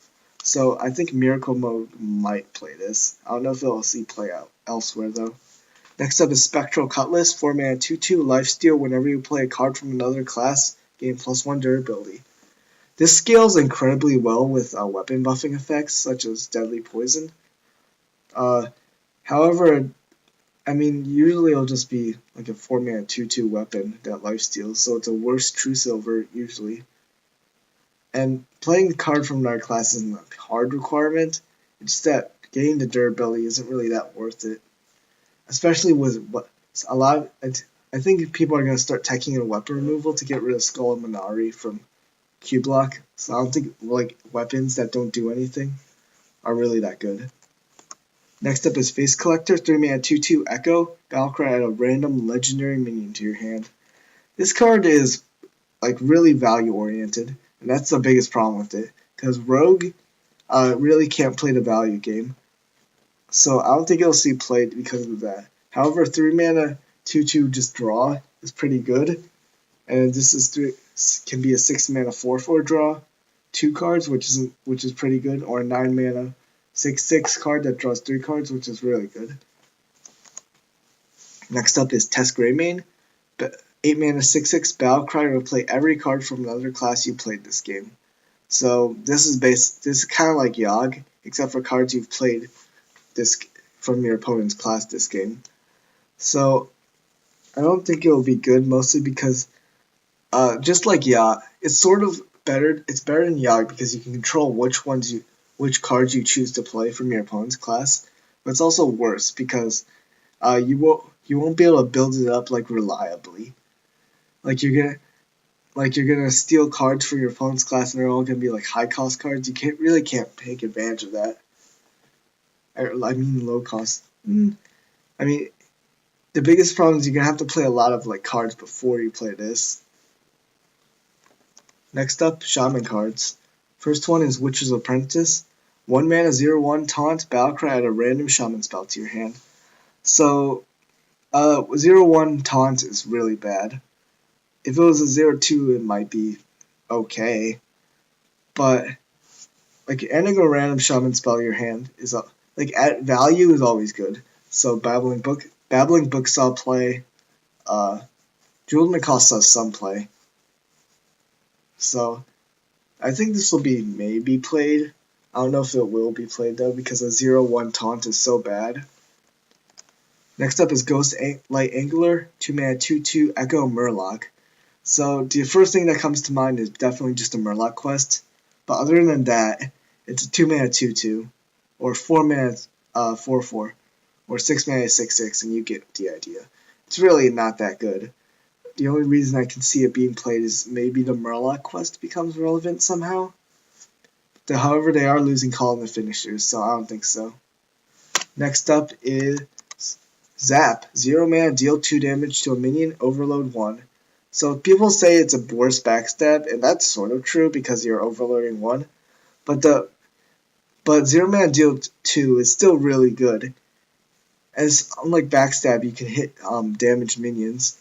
So I think Miracle Mode might play this. I don't know if it'll see play out elsewhere though. Next up is Spectral Cutlass, 4 mana 2/2, lifesteal. Whenever you play a card from another class, gain +1 durability. This scales incredibly well with weapon buffing effects such as Deadly Poison. However, I mean, usually it'll just be like a 4 mana 2/2 weapon that lifesteals, so it's a worse True Silver usually. And playing the card from another class isn't a hard requirement. It's that getting the durability isn't really that worth it, especially with what a lot. I think people are going to start taking in weapon removal to get rid of Skull and Minari from Q block. So I don't think like weapons that don't do anything are really that good. Next up is Face Collector, 3 mana 2/2 Echo, battlecry, add a random legendary minion to your hand. This card is like really value oriented, and that's the biggest problem with it, because Rogue really can't play the value game. So I don't think it'll see played because of that. However, 3 mana 2/2 just draw is pretty good, and this can be a 6 mana 4/4 draw, 2 cards, which is pretty good, or a 9 mana 6/6 card that draws 3 cards, which is really good. Next up is Test Greymane, 8 mana 6/6 battlecry, will play every card from another class you played this game. So this is kind of like Yogg, except for cards you've played this from your opponent's class this game. So I don't think it will be good, mostly because just like Yogg, it's sort of better. It's better than Yogg because you can control which cards you choose to play from your opponent's class. But it's also worse because you won't be able to build it up like reliably. Like you're gonna steal cards from your opponent's class, and they're all gonna be like high cost cards. You can't take advantage of that. I mean low cost. I mean, the biggest problem is you're gonna have to play a lot of like cards before you play this. Next up, Shaman cards. First one is Witch's Apprentice. 1 mana 0/1 taunt, battlecry, add a random shaman spell to your hand. So 0/1 taunt is really bad. If it was a 0/2, it might be okay. But like adding a random shaman spell to your hand is like at value is always good. So Babbling Book saw play. Jeweled Nakoth saw some play. So I think this will be maybe played. I don't know if it will be played though, because a 0/1 taunt is so bad. Next up is Ghost Light Angler, 2 mana 2/2 Echo Murloc. So the first thing that comes to mind is definitely just a Murloc quest. But other than that, it's a 2 mana 2/2, or 4 mana 4/4, or 6 mana 6/6, and you get the idea. It's really not that good. The only reason I can see it being played is maybe the Murloc quest becomes relevant somehow. However, they are losing Call in the finishers, so I don't think so. Next up is Zap. 0 mana, deal 2 damage to a minion, overload 1. So people say it's a worse backstab, and that's sort of true because you're overloading 1. But 0 mana, deal 2 is still really good. As unlike backstab, you can hit damaged minions.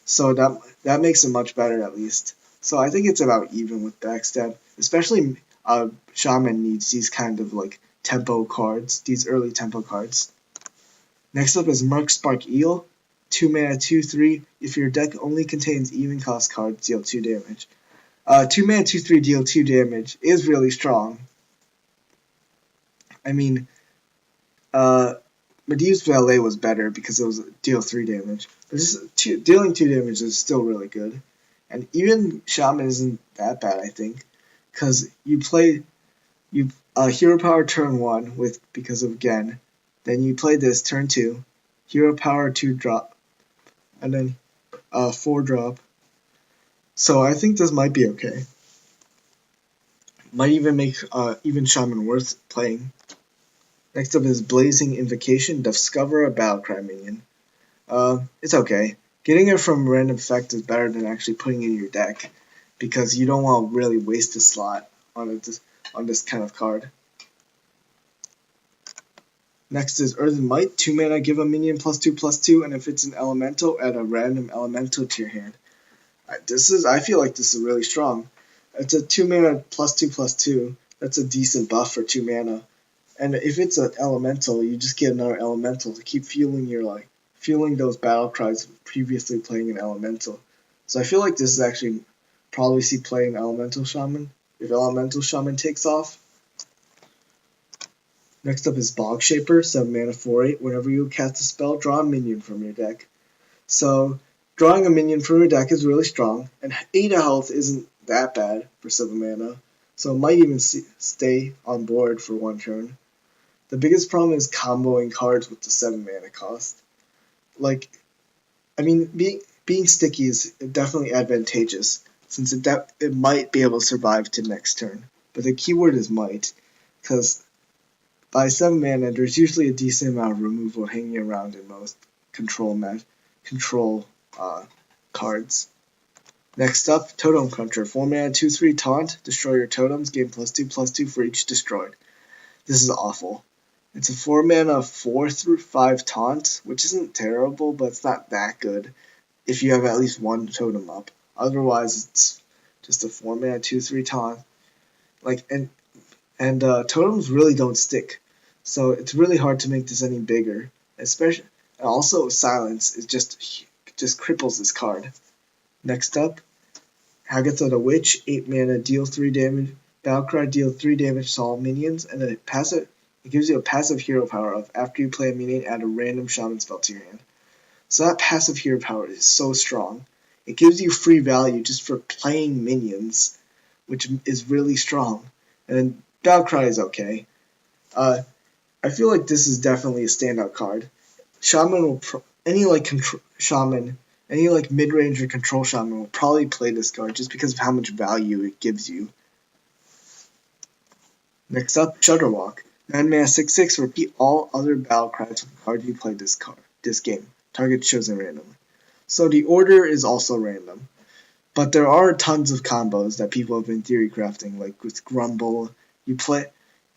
So that makes it much better at least. So I think it's about even with backstab. Especially Shaman needs these kind of like tempo cards, these early tempo cards. Next up is Mark Spark Eel. 2 mana, 2/3. If your deck only contains even cost cards, deal 2 damage. 2 mana, 2/3 deal 2 damage is really strong. I mean, Medivh's Valet was better because it was deal 3 damage. But dealing 2 damage is still really good. And even Shaman isn't that bad, I think. Because you play Hero Power turn 1 because of Gen. Then you play this turn 2. Hero Power 2 drop. And then 4 drop. So I think this might be okay. Might even make even Shaman worth playing. Next up is Blazing Invocation. Discover a Battlecry minion. It's okay. Getting it from random effect is better than actually putting it in your deck, because you don't want to really waste a slot on this kind of card. Next is Earthen Might. 2 mana, give a minion +2/+2, and if it's an elemental, add a random elemental to your hand. I feel like this is really strong. It's a 2 mana +2/+2. That's a decent buff for 2 mana. And if it's an elemental, you just get another elemental to keep fueling those battle cries previously playing an elemental. So I feel like this is actually probably see playing Elemental Shaman if Elemental Shaman takes off. Next up is Bog Shaper, 7 mana 4/8. Whenever you cast a spell, draw a minion from your deck. So drawing a minion from your deck is really strong, and 8 health isn't that bad for 7 mana. So it might even stay on board for 1 turn. The biggest problem is comboing cards with the 7 mana cost. Being sticky is definitely advantageous, since it might be able to survive to next turn. But the keyword is might, because by 7 mana, there's usually a decent amount of removal hanging around in most control cards. Next up, Totem Cruncher. 4 mana, 2/3 taunt. Destroy your totems. Gain +2/+2 for each destroyed. This is awful. It's a 4 mana 4/5 taunt, which isn't terrible, but it's not that good if you have at least 1 totem up. Otherwise, it's just a 4 mana 2/3 taunt. Totems really don't stick, so it's really hard to make this any bigger. Also, Silence is just cripples this card. Next up, Hagatha the Witch. 8 mana, deal 3 damage. Battlecry, deal 3 damage to all minions, and then it gives you a passive hero power of after you play a minion, add a random shaman spell to your hand. So that passive hero power is so strong. It gives you free value just for playing minions, which is really strong. And then Battlecry is okay. I feel like this is definitely a standout card. Any mid-range or control shaman will probably play this card just because of how much value it gives you. Next up, Shudderwalk. 9 mana 6/6. Repeat all other battle cries with the card you played this game. Target chosen randomly. So the order is also random. But there are tons of combos that people have been theory crafting, like with Grumble. You play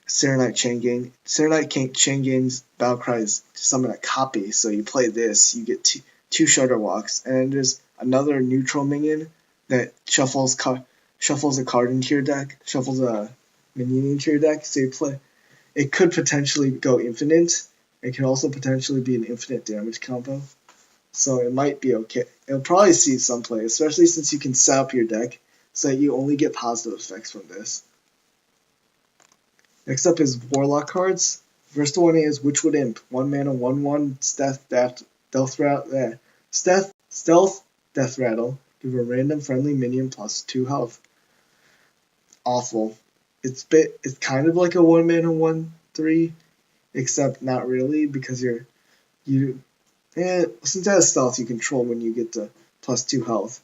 Serenite Chain Gang. Serenite Chain Gang's battle cry is summon a copy, so you play this, you get two Shudderwalks, and then there's another neutral minion that shuffles a card into your deck, shuffles a minion into your deck, so you play. It could potentially go infinite. It can also potentially be an infinite damage combo. So it might be okay. It'll probably see some play, especially since you can set up your deck so that you only get positive effects from this. Next up is Warlock cards. First one is Witchwood Imp. 1 mana 1/1 Stealth Death Rattle. Give a random friendly minion +2 health. Awful. It's kind of like a 1 mana 1/3, except not really, because since it has stealth, you control when you get the +2 health.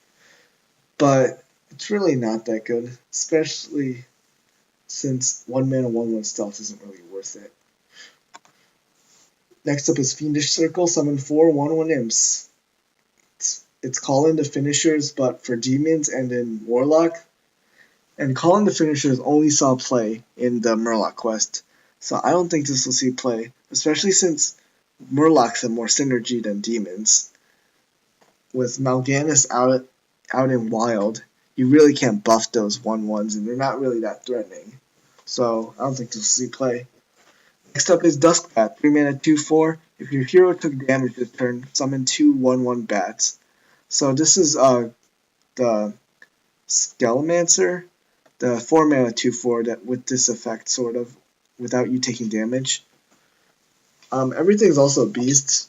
But it's really not that good, especially since 1 mana 1/1 stealth isn't really worth it. Next up is Fiendish Circle, summon 4 1/1 imps. It's call into finishers, but for demons and in Warlock. And call into finishers only saw play in the Murloc quest. So I don't think this will see play, especially since Murlocs have more synergy than demons. With Mal'Ganis out in Wild, you really can't buff those 1/1s, and they're not really that threatening. So I don't think this will see play. Next up is Duskbat, 3 mana 2/4. If your hero took damage this turn, summon 2 1/1 bats. So this is the Skelemancer, the 4 mana 2/4 that with this effect, sort of, without you taking damage. Everything's also beasts,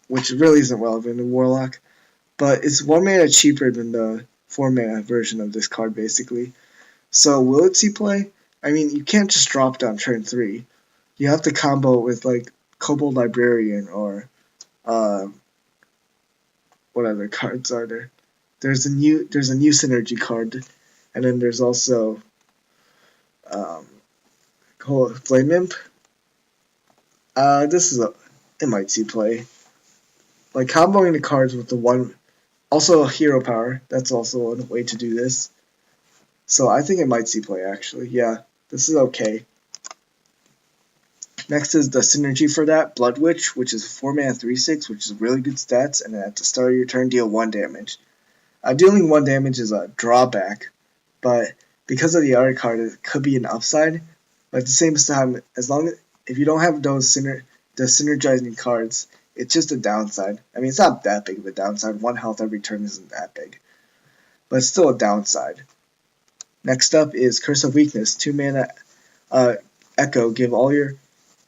which really isn't relevant in Warlock, but it's 1 mana cheaper than the 4 mana version of this card, basically. So will it see play? I mean, you can't just drop it on turn 3. You have to combo it with like Kobold Librarian or what other cards are there? There's a new synergy card, and then there's also Flame Imp. It might see play. Like comboing the cards with the one, also hero power. That's also a way to do this. So I think it might see play actually. Yeah, this is okay. Next is the synergy for that, Blood Witch, which is 4 mana 3/6, which is really good stats, and at the start of your turn deal 1 damage. Dealing 1 damage is a drawback, but because of the other card, it could be an upside. But at the same time, if you don't have the synergizing cards, it's just a downside. I mean, it's not that big of a downside. 1 health every turn isn't that big, but it's still a downside. Next up is Curse of Weakness, 2 mana Echo. Give all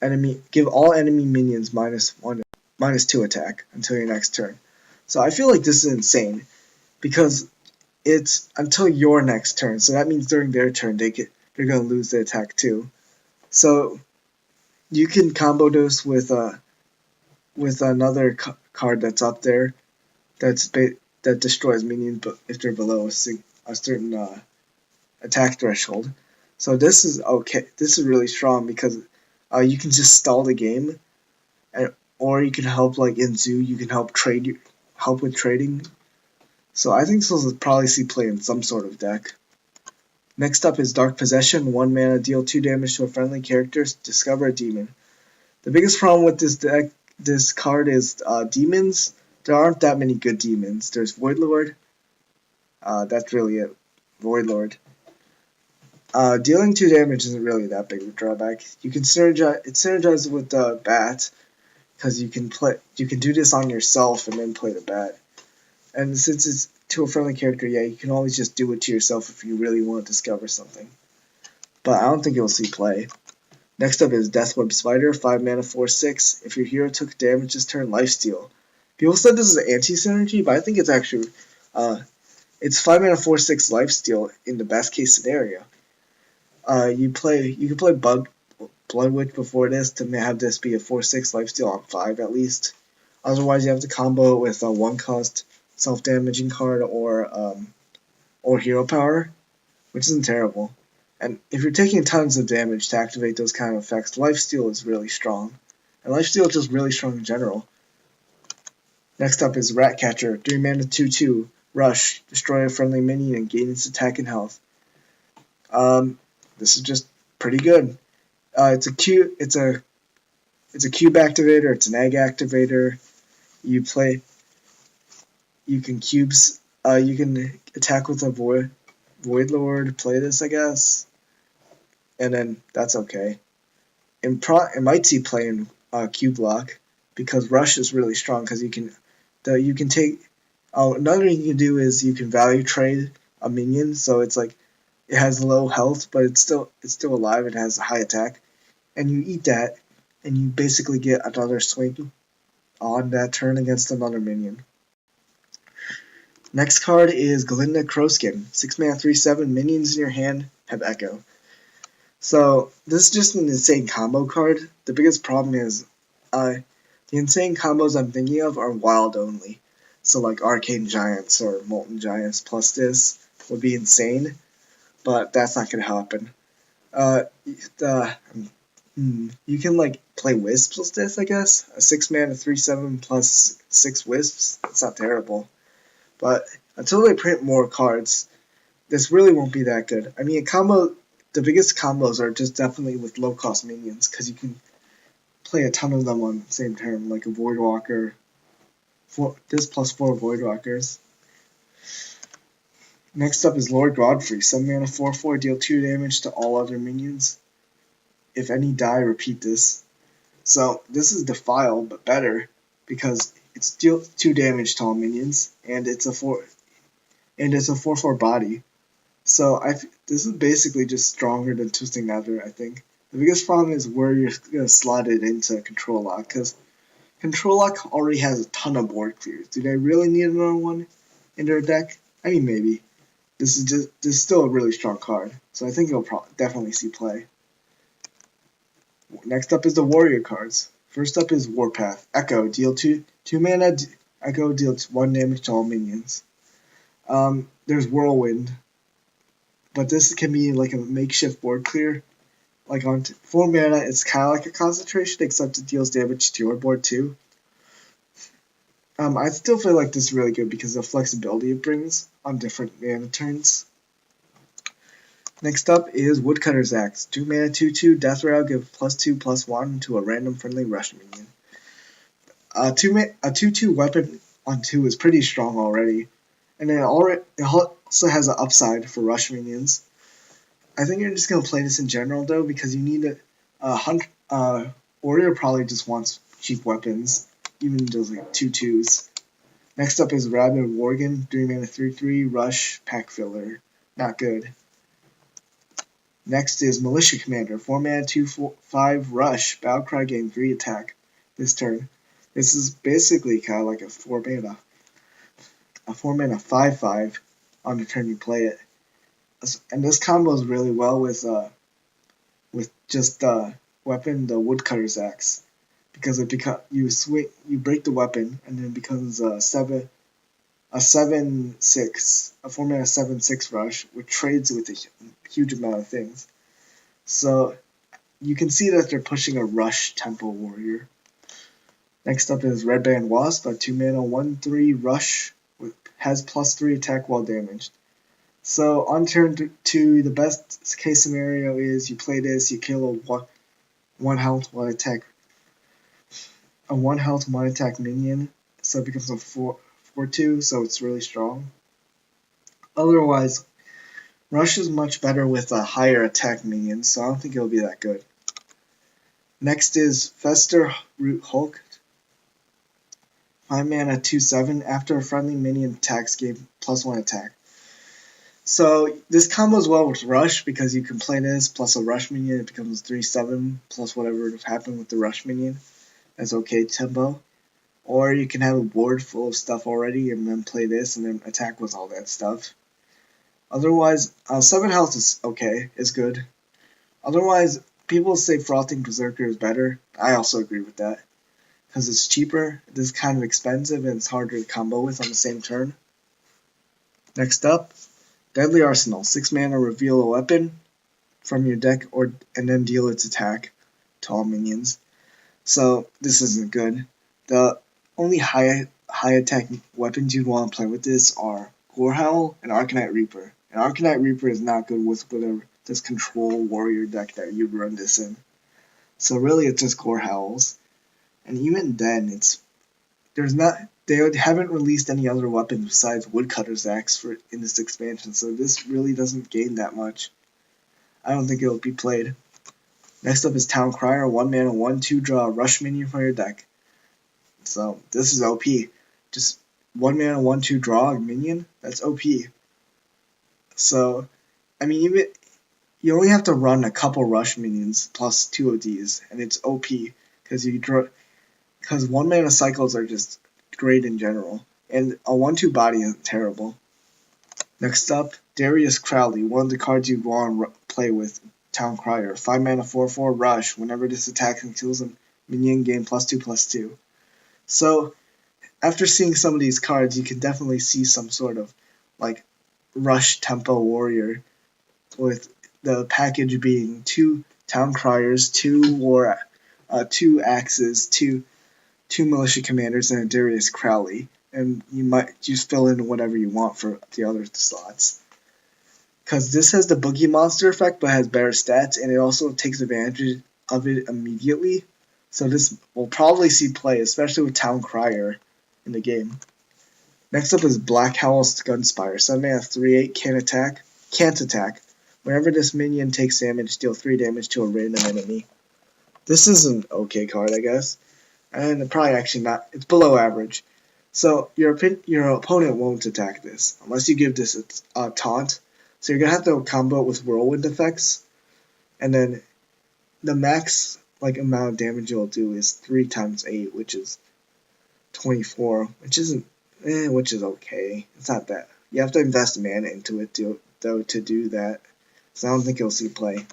enemy minions -2 attack until your next turn. So I feel like this is insane because it's until your next turn. So that means during their turn they're gonna lose the attack too. So you can combo this with another card that's up there that destroys minions, but if they're below a certain attack threshold. So this is okay. This is really strong because you can just stall the game, or you can help, like in Zoo, you can help with trading. So I think this will probably see play in some sort of deck. Next up is Dark Possession, 1 mana, deal 2 damage to a friendly character, discover a demon. The biggest problem with this card is demons. There aren't that many good demons. There's Voidlord. That's really it. Voidlord. Dealing 2 damage isn't really that big of a drawback. You can synergize with the bat, because you can do this on yourself and then play the bat. And since it's to a friendly character, yeah, you can always just do it to yourself if you really want to discover something. But I don't think you'll see play. Next up is Deathweb Spider, 5 mana 4/6. If your hero took damage this turn, lifesteal. People said this is anti-synergy, but I think it's actually it's 5 mana 4/6 lifesteal in the best case scenario. You can play Blood Witch before this to have this be a 4/6 lifesteal on 5 at least. Otherwise, you have to combo it with a 1-cost self-damaging card or hero power, which isn't terrible. And if you're taking tons of damage to activate those kind of effects, lifesteal is really strong. And lifesteal is just really strong in general. Next up is Ratcatcher, 3 mana 2/2, rush, destroy a friendly minion and gain its attack and health. This is just pretty good. It's a cube activator, it's an egg activator. You can attack with a Voidlord, play this, I guess. And then that's okay. It might see play in cube lock because rush is really strong because another thing you can do is you can value trade a minion, so it's like it has low health, but it's still alive. It has a high attack, and you eat that, and you basically get another swing on that turn against another minion. Next card is Glinda Crowskin, 6 mana 3/7. Minions in your hand have Echo. So this is just an insane combo card. The biggest problem is the insane combos I'm thinking of are wild only. So like Arcane Giants or Molten Giants plus this would be insane, but that's not going to happen. You can like play Wisps with this, I guess. A 6-mana 3/7 plus 6 Wisps. That's not terrible. But until they print more cards, this really won't be that good. I mean, the biggest combos are just definitely with low cost minions because you can play a ton of them on the same turn, like a Voidwalker. This plus 4 Voidwalkers. Next up is Lord Godfrey. 7 mana 4/4, deal 2 damage to all other minions. If any die, repeat this. So this is Defile, but better because it's deal 2 damage to all minions, and it's a 4/4 body. So this is basically just stronger than Twisting Nether, I think. The biggest problem is where you're gonna slot it into Control Lock, because Control Lock already has a ton of board clears. Do they really need another one in their deck? I mean, maybe. This is still a really strong card, so I think it'll definitely see play. Next up is the Warrior cards. First up is Warpath. Echo, deal 2 mana. Echo deals 1 damage to all minions. There's Whirlwind, but this can be like a makeshift board clear. Like on 4 mana, it's kind of like a concentration, except it deals damage to your board too. I still feel like this is really good because of the flexibility it brings on different mana turns. Next up is Woodcutter's Axe. 2 mana 2/2, Death Rattle, give +2/+1 to a random friendly rush minion. A 2/2 weapon on 2 is pretty strong already, and it also has an upside for rush minions. I think you're just gonna play this in general though, because you need Warrior probably just wants cheap weapons, even those like 2/2s. Next up is Rabid Worgen, 3 mana 3/3, rush, pack filler. Not good. Next is Militia Commander, 4 mana 2/5, rush, Battlecry, gain 3 attack this turn. This is basically kind of like a 4 mana 5/5 on the turn you play it. And this combos really well with just the weapon, the Woodcutter's Axe, because you break the weapon and then it becomes a 7/6, a 4 mana 7/6 rush, which trades with a huge amount of things. So you can see that they're pushing a rush tempo warrior. Next up is Red Band Wasp, a 2 mana 1/3 rush, has +3 attack while damaged. So on turn 2, the best case scenario is you play this, you kill a 1 health 1 attack minion, so it becomes a 4/2, so it's really strong. Otherwise, rush is much better with a higher attack minion, so I don't think it'll be that good. Next is Fester Root Hulk. 5 mana 2/7, after a friendly minion attacks, gain +1 attack. So this combos well with rush because you can play this plus a rush minion, it becomes 3/7 plus whatever happened with the rush minion. That's okay tempo. Or you can have a board full of stuff already and then play this and then attack with all that stuff. Otherwise, 7 health is okay, is good. Otherwise, people say Frothing Berserker is better. I also agree with that. Because it's cheaper, it is kind of expensive, and it's harder to combo with on the same turn. Next up, Deadly Arsenal. 6 mana, reveal a weapon from your deck and then deal its attack to all minions. So this isn't good. The only high attack weapons you'd want to play with this are Gorehowl and Arcanite Reaper. And Arcanite Reaper is not good with whatever this control warrior deck that you'd run this in. So really it's just Gorehowls. And even then they haven't released any other weapons besides Woodcutter's Axe in this expansion, so this really doesn't gain that much. I don't think it'll be played. Next up is Town Crier, 1 mana 1/2, draw a rush minion from your deck. So this is OP. Just 1 mana 1/2, draw a minion. That's OP. So I mean, you only have to run a couple rush minions plus 2 of these, and it's OP because 1 mana cycles are just great in general, and a 1/2 body isn't terrible. Next up, Darius Crowley, one of the cards you want to play with Town Crier. 5 mana 4/4 rush. Whenever this attacks and kills a minion, gain +2/+2. So after seeing some of these cards, you can definitely see some sort of rush tempo warrior with the package being 2 town criers, 2 axes, two militia commanders, and a Darius Crowley. And you might just fill in whatever you want for the other slots. Because this has the Boogie Monster effect, but has better stats, and it also takes advantage of it immediately. So this will probably see play, especially with Town Crier in the game. Next up is Black Howl's Gunspire. 7-mana 3/8 can't attack. Whenever this minion takes damage, deal 3 damage to a random enemy. This is an okay card, I guess. And probably actually not. It's below average. So your opponent won't attack this unless you give this a taunt. So you're gonna have to combo it with whirlwind effects, and then the max amount of damage you'll do is 3 times 8, which is 24, which is okay. It's not that. You have to invest mana into it though to do that. So I don't think you'll see play.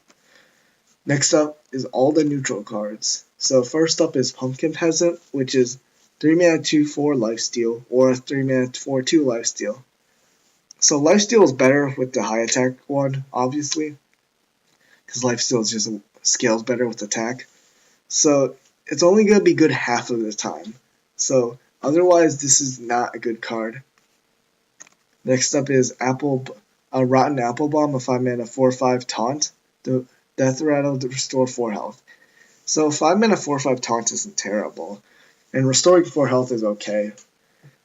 Next up is all the neutral cards. So first up is Pumpkin Peasant, which is 3-mana 2/4 lifesteal, or 3-mana 4/2 lifesteal. So lifesteal is better with the high attack one, obviously, because lifesteal just scales better with attack. So it's only going to be good half of the time. So otherwise, this is not a good card. Next up is Rotten Apple Bomb, a 5-mana 4/5 taunt. The Death Rattle to restore 4 health. So 5-mana 4/5 taunt isn't terrible, and restoring 4 health is okay.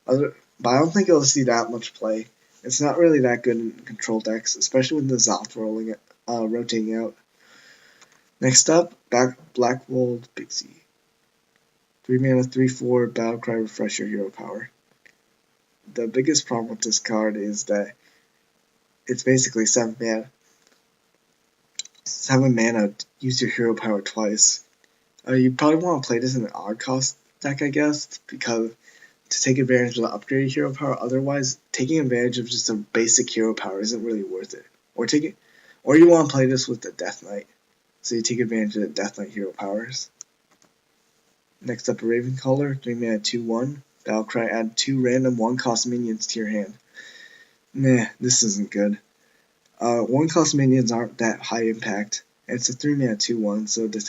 But I don't think it'll see that much play. It's not really that good in control decks, especially when the Zoth rotating out. Next up, Blackwold Pixie. 3-mana 3/4 Battlecry Refresh your hero power. The biggest problem with this card is that it's basically 7 mana. 7 mana, use your hero power twice. You probably want to play this in an odd cost deck, I guess, because to take advantage of the upgraded hero power. Otherwise, taking advantage of just a basic hero power isn't really worth it. Or you want to play this with the Death Knight, so you take advantage of the Death Knight hero powers. Next up, Ravencaller, 3-mana 2/1 Battlecry. Add 2 random 1-cost minions to your hand. Meh, this isn't good. 1-cost minions aren't that high impact. And it's a 3-mana 2/1, so the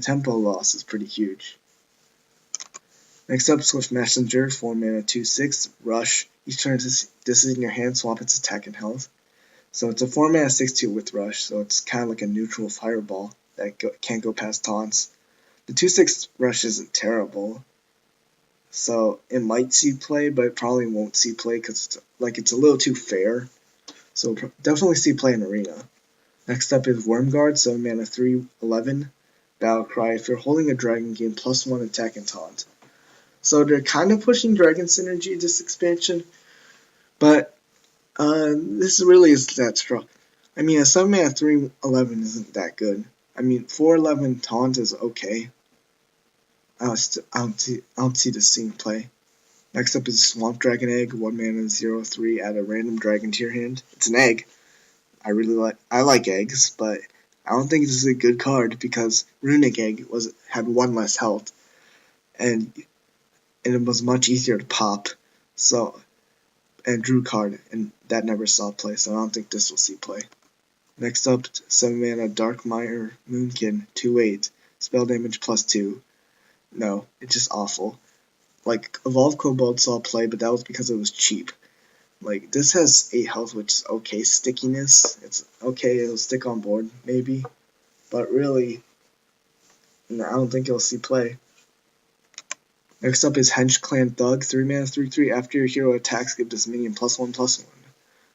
tempo loss is pretty huge. Next up, Swift Messenger, 4-mana 2/6 Rush. Each turn this is in your hand, swap its attack and health. So it's a 4-mana 6/2 with Rush, so it's kind of like a neutral fireball that can't go past taunts. The 2/6 Rush isn't terrible, so it might see play, but it probably won't see play because it's a little too fair. So definitely see play in Arena. Next up is Wormguard, 7-mana 3/11 Battlecry. If you're holding a dragon, gain +1 attack and taunt. So they're kind of pushing Dragon Synergy this expansion, but this really is that strong. I mean, a 7-mana 3/11 isn't that good. I mean, 4/11 taunt is okay. I don't see this seeing play. Next up is Swamp Dragon Egg, 1-mana 0/3. Add a random dragon to your hand. It's an egg. I like eggs, but I don't think this is a good card because Runic Egg had 1 less health, and it was much easier to pop. So, and drew card, and that never saw play, so I don't think this will see play. Next up, 7-mana Darkmire Moonkin, 2/8 spell damage +2. No, it's just awful. Evolved Kobold saw play, but that was because it was cheap. This has 8 health, which is okay stickiness. It's okay, it'll stick on board, maybe. But really, no, I don't think it'll see play. Next up is Hench Clan Thug, 3-mana 3/3. After your hero attacks, give this minion +1/+1.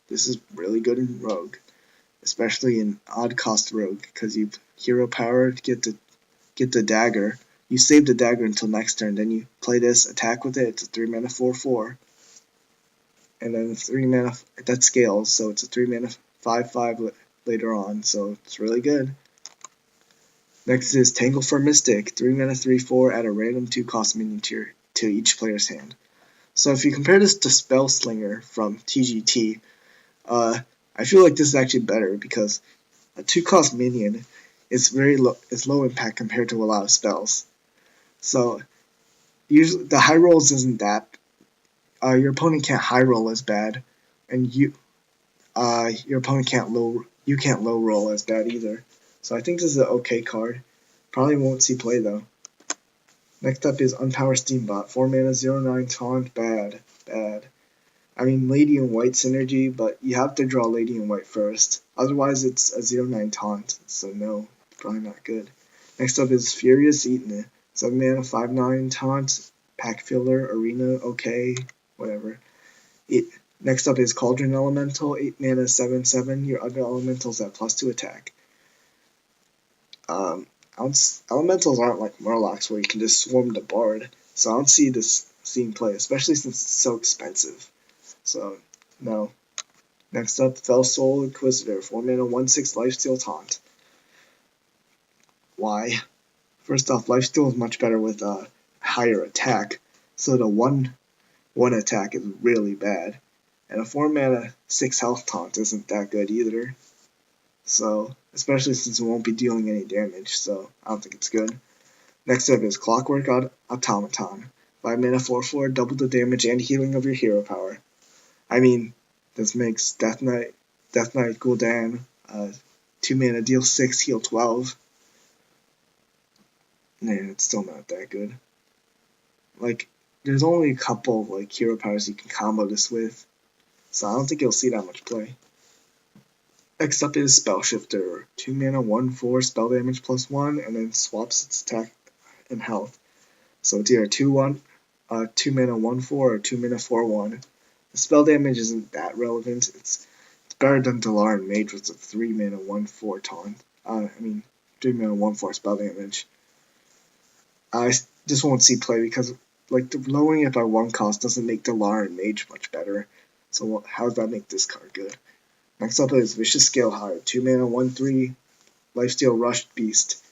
This is really good in Rogue, especially in odd cost Rogue, because you hero power to get the dagger. You save the dagger until next turn, then you play this, attack with it. It's a 3-mana 4/4. And then 3-mana, that scales, so it's a 3-mana 5/5 later on, so it's really good. Next is Tangle for Mystic, 3-mana 3/4, add a random 2-cost minion to each player's hand. So if you compare this to Spellslinger from TGT, I feel like this is actually better because a 2-cost minion is low impact compared to a lot of spells. So usually the high rolls isn't that. Your opponent can't high roll as bad, and your opponent can't low roll as bad either. So I think this is an okay card. Probably won't see play though. Next up is Unpower Steambot. 4 mana, 0/9 taunt. Bad. I mean, Lady in White synergy, but you have to draw Lady in White first. Otherwise, it's a 0/9 taunt, so no, probably not good. Next up is Furious Eaton. 7 mana, 5/9 taunt. Pack Filler, Arena, okay, whatever. Next up is Cauldron Elemental. 8 mana, 7/7. Your other elementals at +2 attack. Elementals aren't like Murlocs where you can just swarm the Bard, so I don't see this seeing play, especially since it's so expensive. So, no. Next up, Fellsoul Inquisitor. 4 mana, 1/6 Lifesteal Taunt. Why? First off, Lifesteal is much better with higher attack, so the 1 attack is really bad. And a 4 mana, 6 health taunt isn't that good either. So, especially since it won't be dealing any damage, so I don't think it's good. Next up is Clockwork Automaton. 5 mana, 4/4, double the damage and healing of your hero power. I mean, this makes Death Knight Gul'dan, 2 mana, deal 6, heal 12. Man, it's still not that good. Like, there's only a couple of like hero powers you can combo this with, so I don't think you'll see that much play. Next up is Spellshifter. 2 mana, 1/4, spell damage +1, and then swaps its attack and health. So it's either 2/1, 2 mana, 1/4, or 2 mana, 4/1. The spell damage isn't that relevant. It's better than Dalaran Mage with a 3 mana, 1/4 taunt. 3 mana, 1/4 spell damage. I just won't see play because like lowering it by 1 cost doesn't make Dalaran Mage much better. So how does that make this card good? Next up is Vicious Scalehive. 2 mana, 1/3 Lifesteal Rush Beast.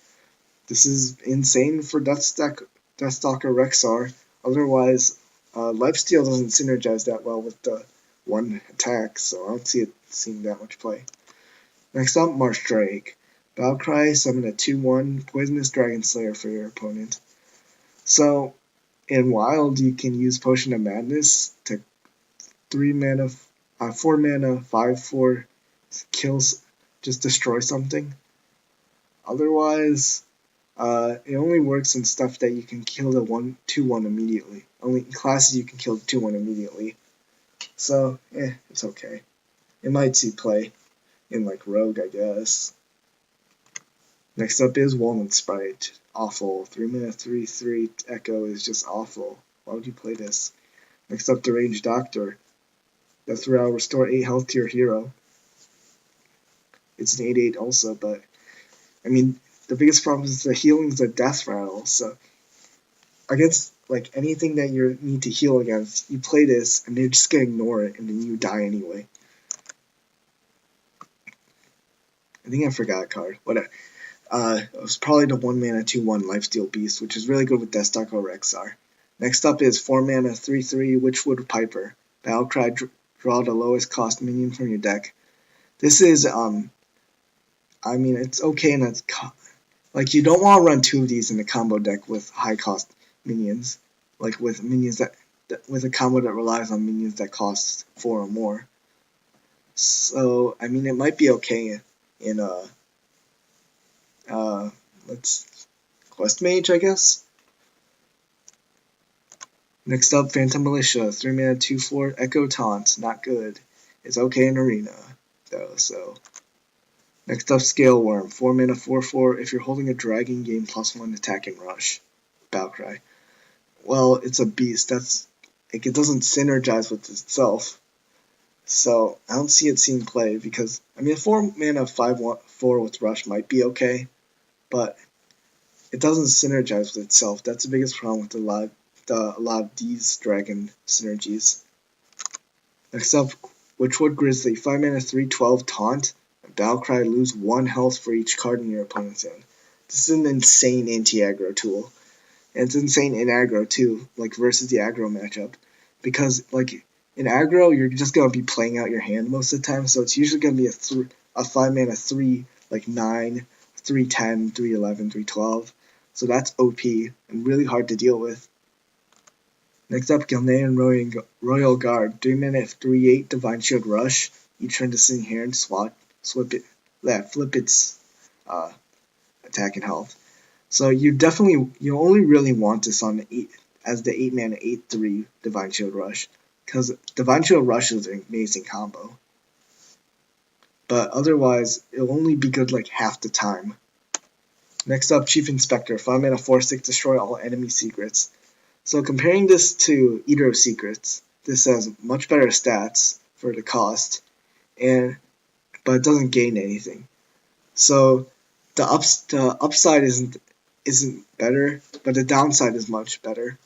This is insane for Deathstalker Rexxar. Otherwise, Lifesteal doesn't synergize that well with the 1 attack, so I don't see it seeing that much play. Next up, Marsh Drake. Battlecry, summon a 2/1 Poisonous Dragon Slayer for your opponent. So, in Wild, you can use Potion of Madness to 4 mana, 5/4 kills, just destroy something. Otherwise, it only works in stuff that you can kill the 2/1 immediately. Only in classes you can kill the 2/1 immediately. So, it's okay. It might see play in like Rogue, I guess. Next up is Walnut Sprite. Awful. 3 mana, 3/3 Echo is just awful. Why would you play this? Next up, Deranged Doctor. Death Rattle, restore 8 health to your hero. It's an 8/8 also, but I mean, the biggest problem is the healing's a Death Rattle, so against like anything that you need to heal against, you play this and they're just gonna ignore it and then you die anyway. I think I forgot a card. Whatever. It was probably the 1 mana 2/1 Lifesteal Beast, which is really good with Deathstalker Rexxar. Next up is 4 mana 3/3 Witchwood Piper. Battlecry, draw the lowest cost minion from your deck. This is I mean, it's okay in a like you don't want to run 2 of these in a combo deck with high cost minions, like with minions that with a combo that relies on minions that cost 4 or more. So I mean, it might be okay in let's Quest Mage, I guess. Next up, Phantom Militia. 3 mana 2/4 Echo Taunt. Not good. It's okay in Arena though. So next up, Scale Worm. 4 mana 4/4. If you're holding a dragon, gain +1 attack and rush. Battlecry. Well, it's a beast. That's like it doesn't synergize with itself. So I don't see it seeing play because I mean, 4 mana 5/4 with rush might be okay, but it doesn't synergize with itself. That's the biggest problem with a lot of these dragon synergies. Next up, Witchwood Grizzly. 5 mana 3/12 Taunt. Battlecry, lose 1 health for each card in your opponent's hand. This is an insane anti-aggro tool. And it's insane in aggro too, like versus the aggro matchup. Because like in aggro, you're just gonna be playing out your hand most of the time, so it's usually gonna be a 5 mana 3, like 9, 3/10, 3/11, 3/12. So that's OP and really hard to deal with. Next up, Gilnean Royal Guard. 3 mana 3/8 Divine Shield Rush. Each turn to sing here and flip its attack and health. So you only really want this on the 8 as the 8-mana 8/3 Divine Shield Rush, because Divine Shield Rush is an amazing combo. But otherwise, it'll only be good like half the time. Next up, Chief Inspector, 5-mana 4/6, destroy all enemy secrets. So comparing this to Eater of Secrets, this has much better stats for the cost, but it doesn't gain anything. So the upside isn't better, but the downside is much better.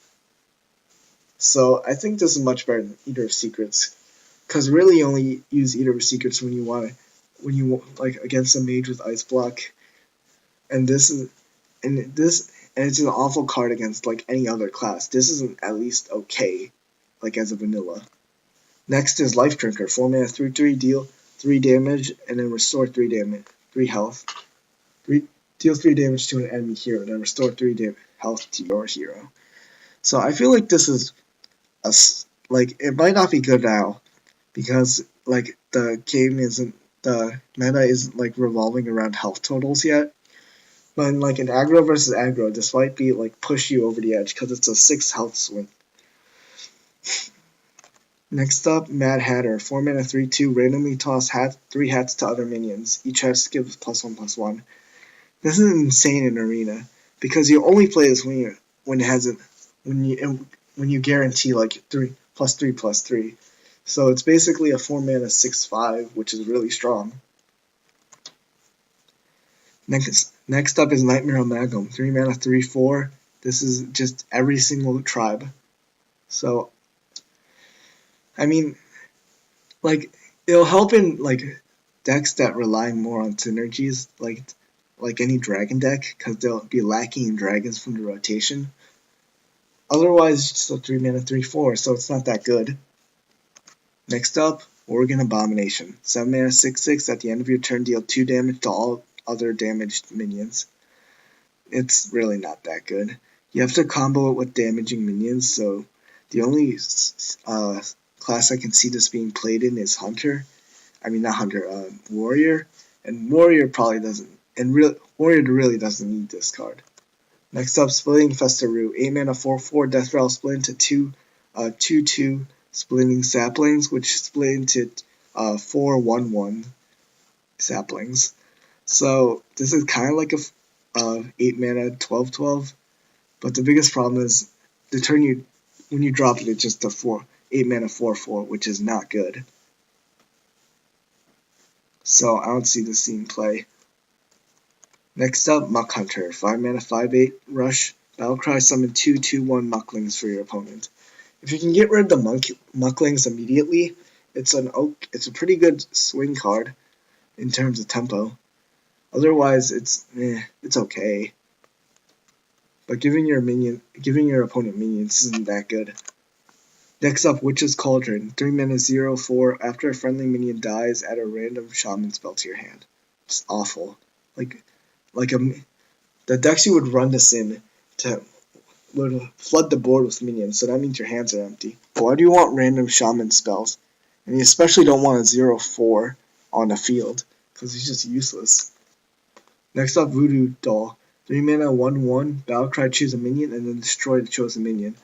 So I think this is much better than Eater of Secrets, because really you only use Eater of Secrets when you like against a mage with Ice Block, and it's an awful card against like any other class. This isn't at least okay, like as a vanilla. Next is Life Drinker, 4-mana 3/3, deal 3 damage, and then restore 3 health. Deal 3 damage to an enemy hero, and then restore 3 health to your hero. So I feel like this is it might not be good now, because like the meta isn't like revolving around health totals yet. But in like an aggro versus aggro, this might be like push you over the edge because it's a 6 health swing. Next up, Mad Hatter, 4-mana 3/2, randomly toss 3 hats to other minions. Each hat gives +1/+1. This is insane in Arena, because you only play this when you guarantee like 3/3/3. So it's basically a 4-mana 6/5, which is really strong. Next up is Nightmare Amalgam, 3-mana 3/4. This is just every single tribe. So I mean, like, it'll help in like decks that rely more on synergies, like any dragon deck, because they'll be lacking in dragons from the rotation. Otherwise, it's a 3-mana 3/4, so it's not that good. Next up, Oregon Abomination, 7-mana 6/6. At the end of your turn, deal 2 damage to all other damaged minions. It's really not that good. You have to combo it with damaging minions, so the only class I can see this being played in is Hunter. I mean, not Hunter, Warrior. And Warrior probably doesn't, Warrior really doesn't need this card. Next up, Splitting Festaru, 8-mana 4/4, Death Rattle split into 2/2 Splitting Saplings, which split into 4/1/1 saplings. So this is kind of like a 8-mana 12/12, but the biggest problem is the turn when you drop it, it's just a 8-mana 4/4, which is not good. So I don't see this scene play. Next up, Muck Hunter, 5-mana 5/8 rush. Battlecry, summon 2/2/1 Mucklings for your opponent. If you can get rid of the Mucklings immediately, it's a pretty good swing card in terms of tempo. Otherwise, it's okay. But giving your opponent minions isn't that good. Next up, Witch's Cauldron, 3-mana 0/4. After a friendly minion dies, add a random shaman spell to your hand. It's awful. The decks you would run this in would flood the board with minions, so that means your hands are empty. But why do you want random shaman spells? And you especially don't want a 0/4 on the field, because it's just useless. Next up, Voodoo Doll, 3-mana 1/1. Battlecry, choose a minion, and then destroy the chosen minion.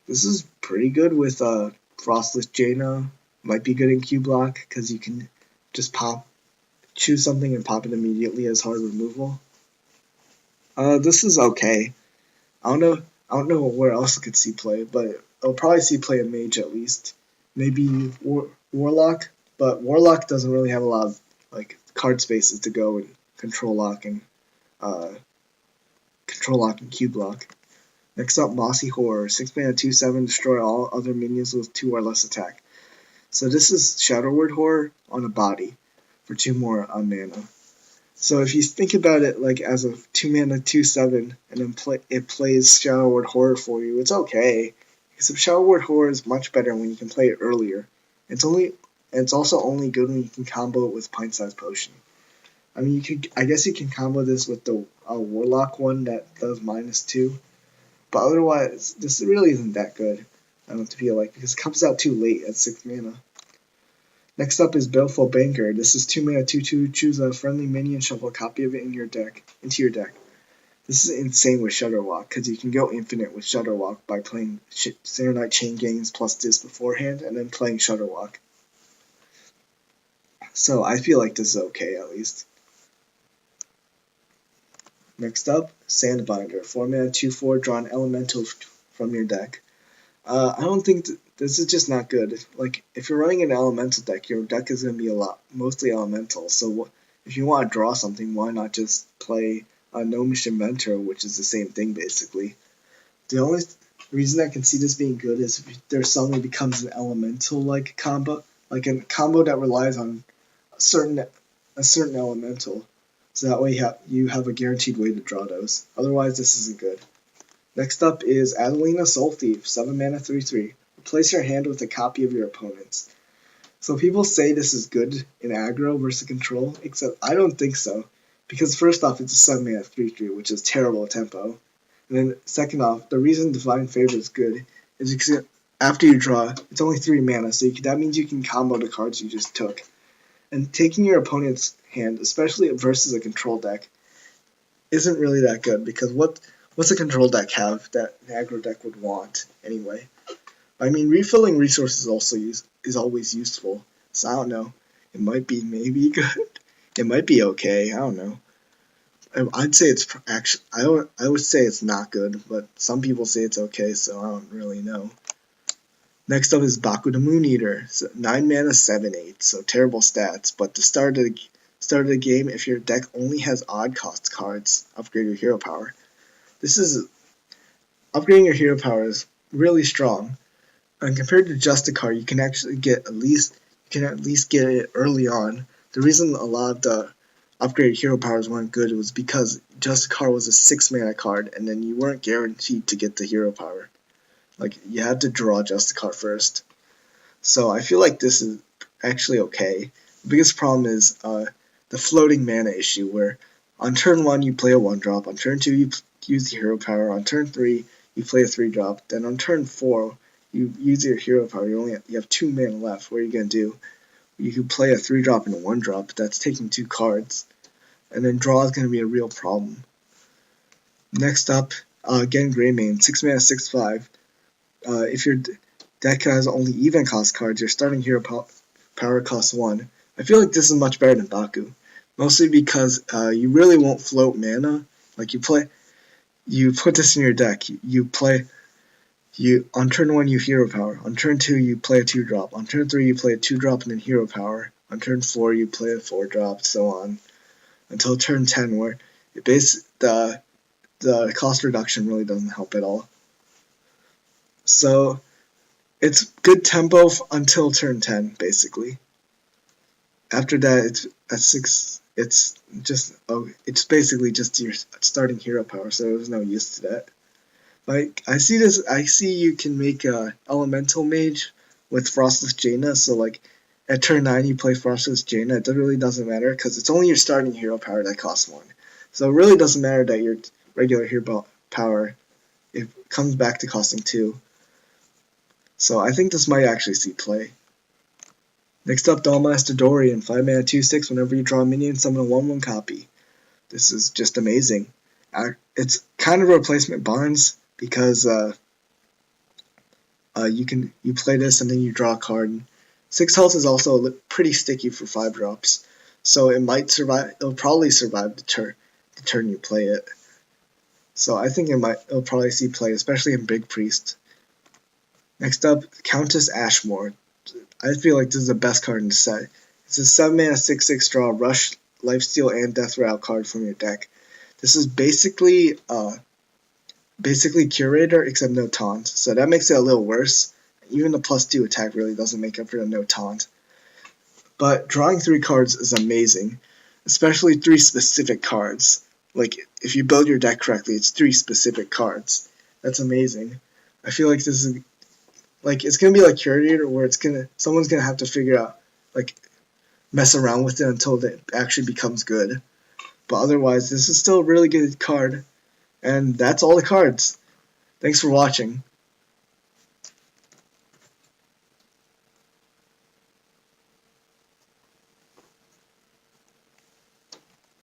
This is pretty good with Frostless Jaina. Might be good in Q block, because you can just choose something and pop it immediately as hard removal. This is okay. I don't know where else I could see play, but I'll probably see play a mage at least. Maybe Warlock, but Warlock doesn't really have a lot of like card spaces to go and control lock and Q block. Next up, Mossy Horror, 6-mana 2/7, destroy all other minions with 2 or less attack. So this is Shadow Word Horror on a body for 2 more mana. So if you think about it like as a 2-mana 2/7, and then it plays Shadow Word Horror for you, it's okay. Except Shadow Word Horror is much better when you can play it earlier. It's also only good when you can combo it with Pint-Sized Potion. I mean, I guess you can combo this with the Warlock one that does -2. But otherwise, this really isn't that good, I don't feel like, because it comes out too late at 6 mana. Next up is Baleful Banker. This is 2 mana 2/2. Choose a friendly minion, shuffle a copy of it into your deck. This is insane with Shutterwalk, because you can go infinite with Shutterwalk by playing Sinner Night Chain Gangs plus this beforehand, and then playing Shutterwalk. So I feel like this is okay, at least. Next up, Sandbinder. 4 mana 2/4. Draw an elemental from your deck. I don't think this is just not good. Like, if you're running an elemental deck, your deck is going to be mostly elemental. So if you want to draw something, why not just play a Gnomish Inventor, which is the same thing basically. The only reason I can see this being good is if there suddenly becomes an elemental like combo, like a combo that relies on a certain elemental. So that way you have a guaranteed way to draw those. Otherwise, this isn't good. Next up is Adelina Soul Thief, 7 mana 3/3. Replace your hand with a copy of your opponent's. So people say this is good in aggro versus control, except I don't think so. Because first off, it's a 7 mana 3/3, which is terrible tempo. And then second off, the reason Divine Favor is good is because after you draw, it's only 3 mana, so that means you can combo the cards you just took. And taking your opponent's hand, especially versus a control deck, isn't really that good, because what's a control deck have that an aggro deck would want anyway? I mean, refilling resources is always useful, so I don't know. It might be maybe good. It might be okay. I don't know. I'd say it's actually. I would say it's not good, but some people say it's okay, so I don't really know. Next up is Baku the Moon Eater. So 9 mana 7/8, so terrible stats. But the start of the game, if your deck only has odd cost cards, upgrade your hero power. Upgrading your hero power is really strong. And compared to just a card, you can actually at least get it early on. The reason a lot of the upgraded hero powers weren't good was because just a card was a 6 mana card, and then you weren't guaranteed to get the hero power. Like, you had to draw just a card first. So I feel like this is actually okay. The biggest problem is the floating mana issue, where on turn 1 you play a 1-drop, on turn 2 you use the hero power, on turn 3 you play a 3-drop, then on turn 4 you use your hero power, you have 2 mana left. What are you going to do? You can play a 3-drop and a 1-drop, that's taking 2 cards. And then draw is going to be a real problem. Next up, again Greymane, 6 mana 6/5. If your deck has only even cost cards, your starting hero power costs 1. I feel like this is much better than Baku. Mostly because you really won't float mana. Like, you put this in your deck, on turn 1 you hero power, on turn 2 you play a 2-drop, on turn 3 you play a 2-drop and then hero power, on turn 4 you play a 4-drop, so on, until turn 10, where the cost reduction really doesn't help at all. So it's good tempo until turn 10, basically. After that, it's at 6. It's basically just your starting hero power, so there's no use to that. Like, I see you can make a elemental mage with Frostless Jaina, so like at turn 9 you play Frostless Jaina. It really doesn't matter, because it's only your starting hero power that costs 1. So it really doesn't matter that your regular hero power, it comes back to costing 2. So I think this might actually see play. Next up, Dollmaster Dorian, 5 mana 2/6. Whenever you draw a minion, summon a 1/1 copy. This is just amazing. It's kind of a replacement Barnes, because you play this and then you draw a card. 6 health is also pretty sticky for 5-drops, so it'll probably survive the turn you play it. So I think it'll probably see play, especially in Big Priest. Next up, Countess Ashmore. I feel like this is the best card in the set. It's a 7 mana 6/6 draw rush, lifesteal, and death rattle card from your deck. This is basically Curator, except no taunt, so that makes it a little worse. Even the +2 attack really doesn't make up for the no taunt. But drawing 3 cards is amazing, especially 3 specific cards. Like, if you build your deck correctly, it's 3 specific cards. That's amazing. I feel like this is it's gonna be like Curator, where someone's gonna have to figure out, mess around with it until it actually becomes good. But otherwise, this is still a really good card. And that's all the cards. Thanks for watching.